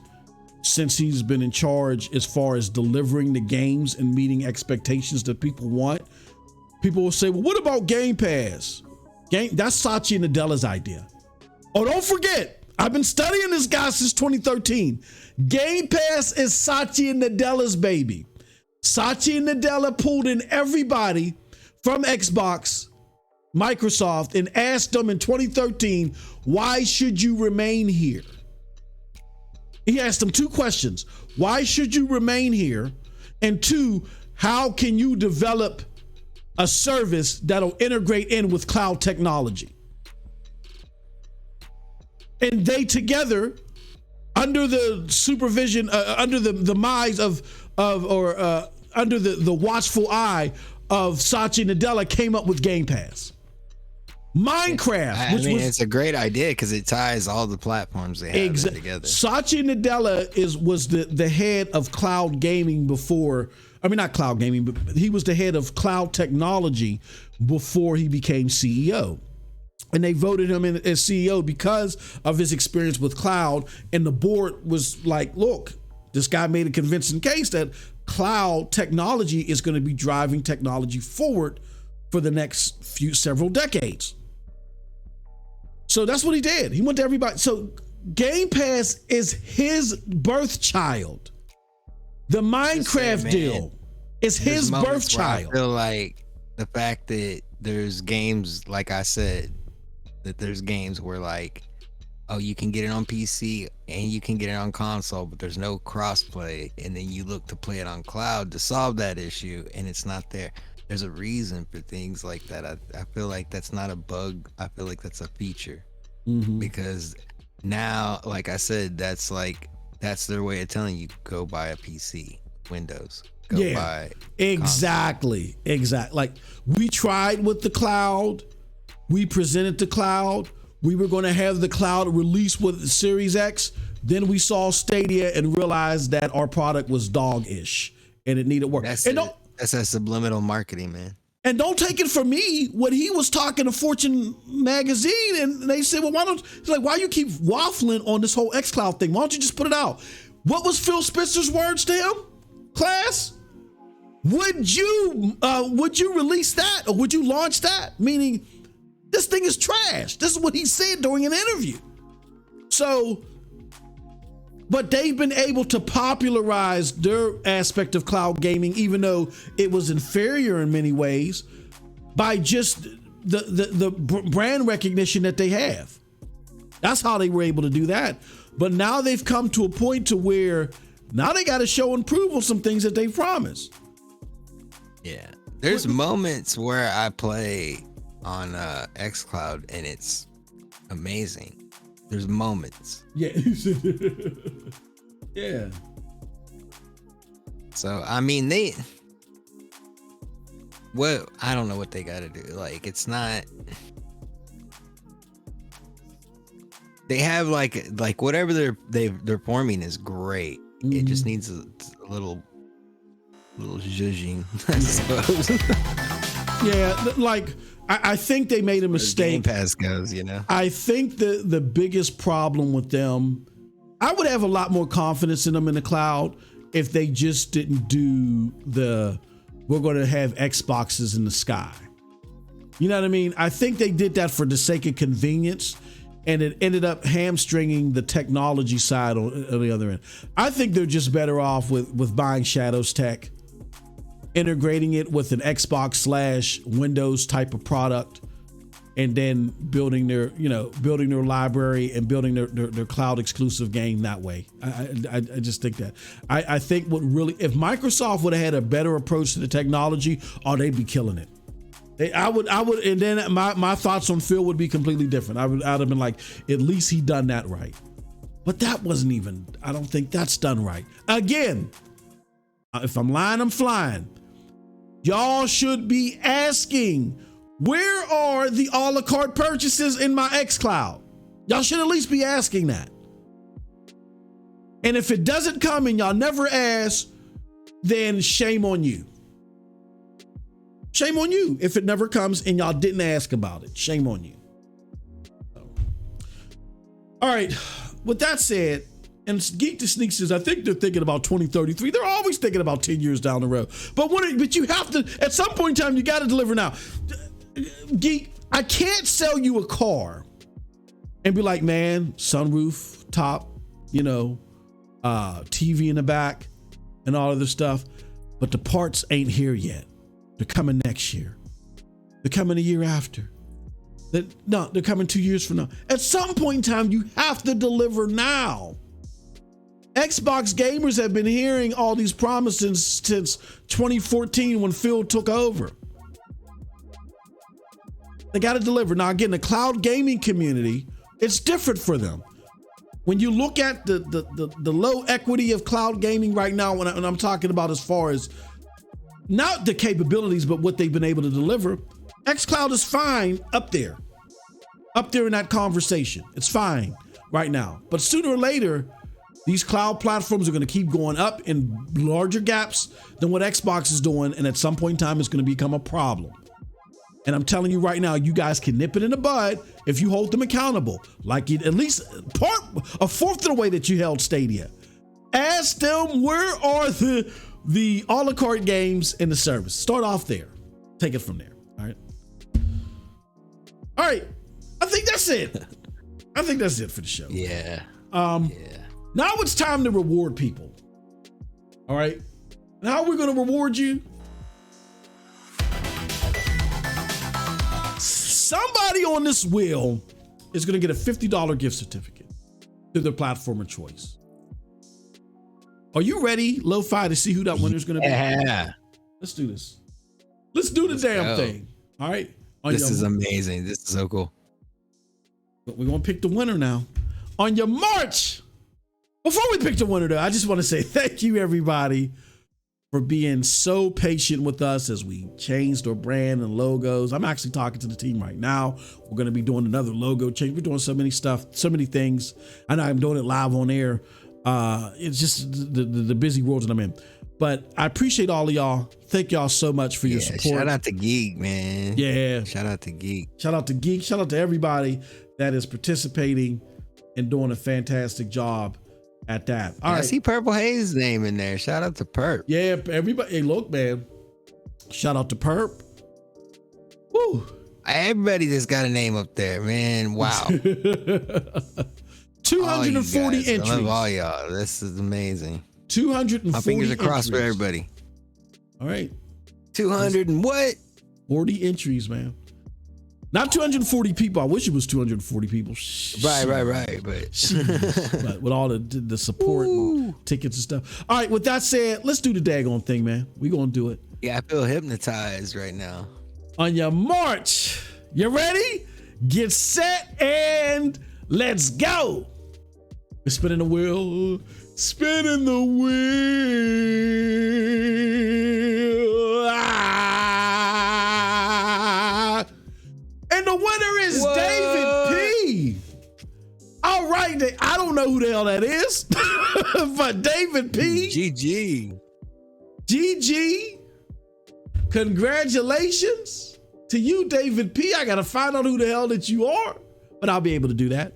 since he's been in charge, as far as delivering the games and meeting expectations that people want. People will say, well, what about Game Pass? That's Satya Nadella's idea. Oh, don't forget, I've been studying this guy since 2013. Game Pass is Satya Nadella's baby. Satya Nadella pulled in everybody from Xbox, Microsoft, and asked them in 2013, why should you remain here? He asked them 2 questions. Why should you remain here? And 2, how can you develop a service that'll integrate in with cloud technology? And they together, under the supervision, under the minds under the watchful eye of Satya Nadella, came up with Game Pass. Minecraft, it's a great idea because it ties all the platforms they have together. Satya Nadella was the head of cloud gaming before. I mean, not cloud gaming, but he was the head of cloud technology before he became CEO. And they voted him in as CEO because of his experience with cloud. And the board was like, look, this guy made a convincing case that cloud technology is going to be driving technology forward for the next several decades. So that's what he did. He went to everybody. So Game Pass is his birth child. The Minecraft deal is his birth child. I feel like the fact that there's games, like I said, that there's games where like, oh, you can get it on PC and you can get it on console, but there's no crossplay. And then you look to play it on cloud to solve that issue and it's not there. There's a reason for things like that. I feel like that's not a bug. I feel like that's a feature because now, like I said, that's their way of telling you, go buy a PC, Windows. Go buy exactly. Like we tried with the cloud. We presented the cloud. We were going to have the cloud release with Series X. Then we saw Stadia and realized that our product was dog-ish and it needed work. That's that subliminal marketing, man. And don't take it from me. When he was talking to Fortune magazine and they said, well, why you keep waffling on this whole xCloud thing? Why don't you just put it out? What was Phil Spencer's words to him? Class? Would you release that or would you launch that? Meaning, this thing is trash. This is what he said during an interview. So, but they've been able to popularize their aspect of cloud gaming, even though it was inferior in many ways, by just the brand recognition that they have. That's how they were able to do that. But now they've come to a point to where now they got to show and prove on some things that they promised. Yeah. There's moments where I play on xCloud and it's amazing. There's moments. Yeah. Yeah. So I mean I don't know what they got to do. Like it's not. They have like whatever they're forming is great. It just needs a little zhuzhing, I suppose. Yeah, like I think they made a mistake. Game Pass goes, you know. I think the biggest problem with them, I would have a lot more confidence in them in the cloud if they just didn't do we're going to have Xboxes in the sky. You know what I mean? I think they did that for the sake of convenience, and it ended up hamstringing the technology side on the other end. I think they're just better off with buying Shadow's tech, integrating it with an Xbox/Windows type of product, and then building their library and building their cloud exclusive game that way. I just think that. I think if Microsoft would have had a better approach to the technology, they'd be killing it. I would, and then my thoughts on Phil would be completely different. I'd have been like, at least he done that right. But that wasn't even, I don't think that's done right. Again, if I'm lying, I'm flying. Y'all should be asking, where are the a la carte purchases in my xCloud? Y'all should at least be asking that. And if it doesn't come and y'all never ask, then shame on you. Shame on you if it never comes and y'all didn't ask about it. Shame on you. All right. With that said, and Geek to Sneak says, I think they're thinking about 2033. They're always thinking about 10 years down the road. But you have to, at some point in time, you got to deliver now. Geek, I can't sell you a car and be like, man, sunroof, top, TV in the back and all of this stuff. But the parts ain't here yet. They're coming next year. They're coming a year after. They're coming 2 years from now. At some point in time, you have to deliver now. Xbox gamers have been hearing all these promises since 2014 when Phil took over. They got to deliver. Now, again, the cloud gaming community, it's different for them. When you look at the low equity of cloud gaming right now, and I'm talking about as far as not the capabilities, but what they've been able to deliver, xCloud is fine up there in that conversation. It's fine right now. But sooner or later, these cloud platforms are going to keep going up in larger gaps than what Xbox is doing. And at some point in time, it's going to become a problem. And I'm telling you right now, you guys can nip it in the bud if you hold them accountable. Like at least a fourth of the way that you held Stadia. Ask them, where are the a la carte games in the service? Start off there. Take it from there. All right. All right. I think that's it. I think that's it for the show. Yeah. Now it's time to reward people. All right. And how are we going to reward you? Somebody on this wheel is going to get a $50 gift certificate to their platform of choice. Are you ready, Lo-Fi, to see who that winner is going to be? Yeah. Let's do this. Let's do the damn thing. All right. This is amazing. This is so cool. But we're going to pick the winner now. On your march. Before we pick the winner, though, I just want to say thank you, everybody, for being so patient with us as we changed our brand and logos. I'm actually talking to the team right now. We're going to be doing another logo change. We're doing so many stuff, so many things. I know I'm doing it live on air. It's just the busy world that I'm in. But I appreciate all of y'all. Thank y'all so much for your support. Shout out to Geek, man. Yeah. Shout out to Geek. Shout out to Geek. Shout out to everybody that is participating and doing a fantastic job at that. All right. I see Purple Haze name in there. Shout out to Perp. Yeah, everybody. Hey, look, man. Shout out to Perp. Woo. Everybody that's got a name up there, man. Wow. 240 entries. I love all y'all. This is amazing. 240 My fingers are crossed for everybody. All right. 200 and what? 40 entries, man. Not 240 people. I wish it was 240 people. Right. But with all the support and tickets and stuff. All right, with that said, let's do the daggone thing, man. We're going to do it. Yeah, I feel hypnotized right now. On your march, you ready? Get set and let's go. We're spinning the wheel. Spinning the wheel. And the winner is David P. All right. I don't know who the hell that is, but David P. GG. Congratulations to you, David P. I got to find out who the hell that you are, but I'll be able to do that.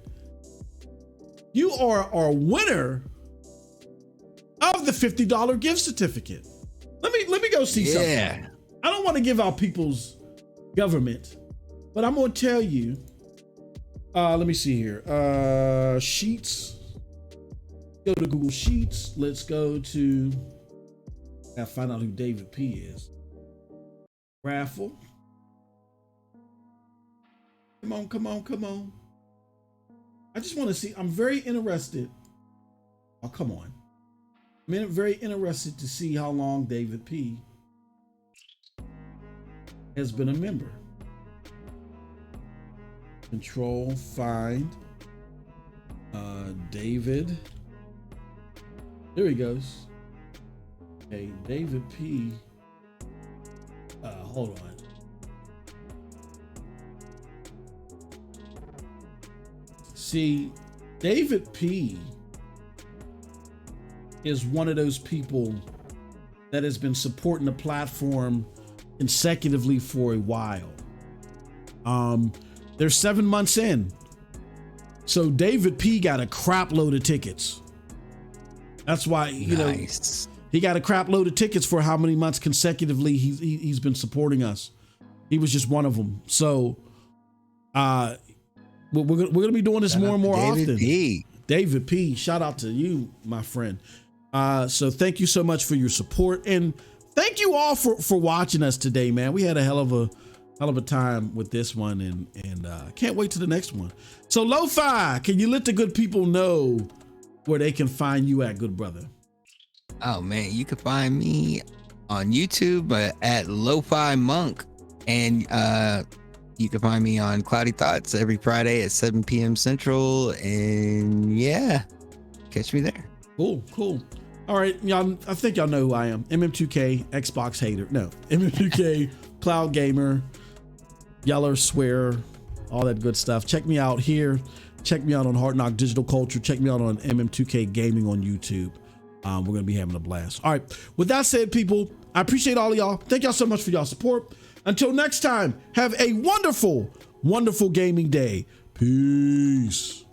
You are our winner of the $50 gift certificate. Let me go see something. I don't want to give out people's government, but I'm going to tell you. Let me see here. Sheets. Go to Google Sheets. Let's go to. I'll find out who David P is. Raffle. Come on. I just want to see. I'm very interested. Oh, come on. I'm very interested to see how long David P has been a member. Control, find. David. There he goes. Okay, David P. Hold on. See, David P is one of those people that has been supporting the platform consecutively for a while. They're 7 months in. So David P got a crap load of tickets. That's why, you know, he got a crap load of tickets for how many months consecutively he's been supporting us. He was just one of them. So We're gonna be doing this more and more often. P. David P. Shout out to you, my friend. So thank you so much for your support, and thank you all for watching us today, man. We had a hell of a time with this one, and can't wait to the next one. So Lo-Fi, can you let the good people know where they can find you at, good brother? Oh man, you can find me on YouTube at Lo-Fi Monk, and you can find me on Cloudy Thoughts every Friday at 7 p.m. Central, and yeah, catch me there. Cool. All right, y'all. I think y'all know who I am. MM2K, Xbox hater. No, MM2K, cloud gamer, yeller, swear, all that good stuff. Check me out here. Check me out on Hard Knock Digital Culture. Check me out on MM2K Gaming on YouTube. We're going to be having a blast. All right. With that said, people, I appreciate all of y'all. Thank y'all so much for y'all support. Until next time, have a wonderful, wonderful gaming day. Peace.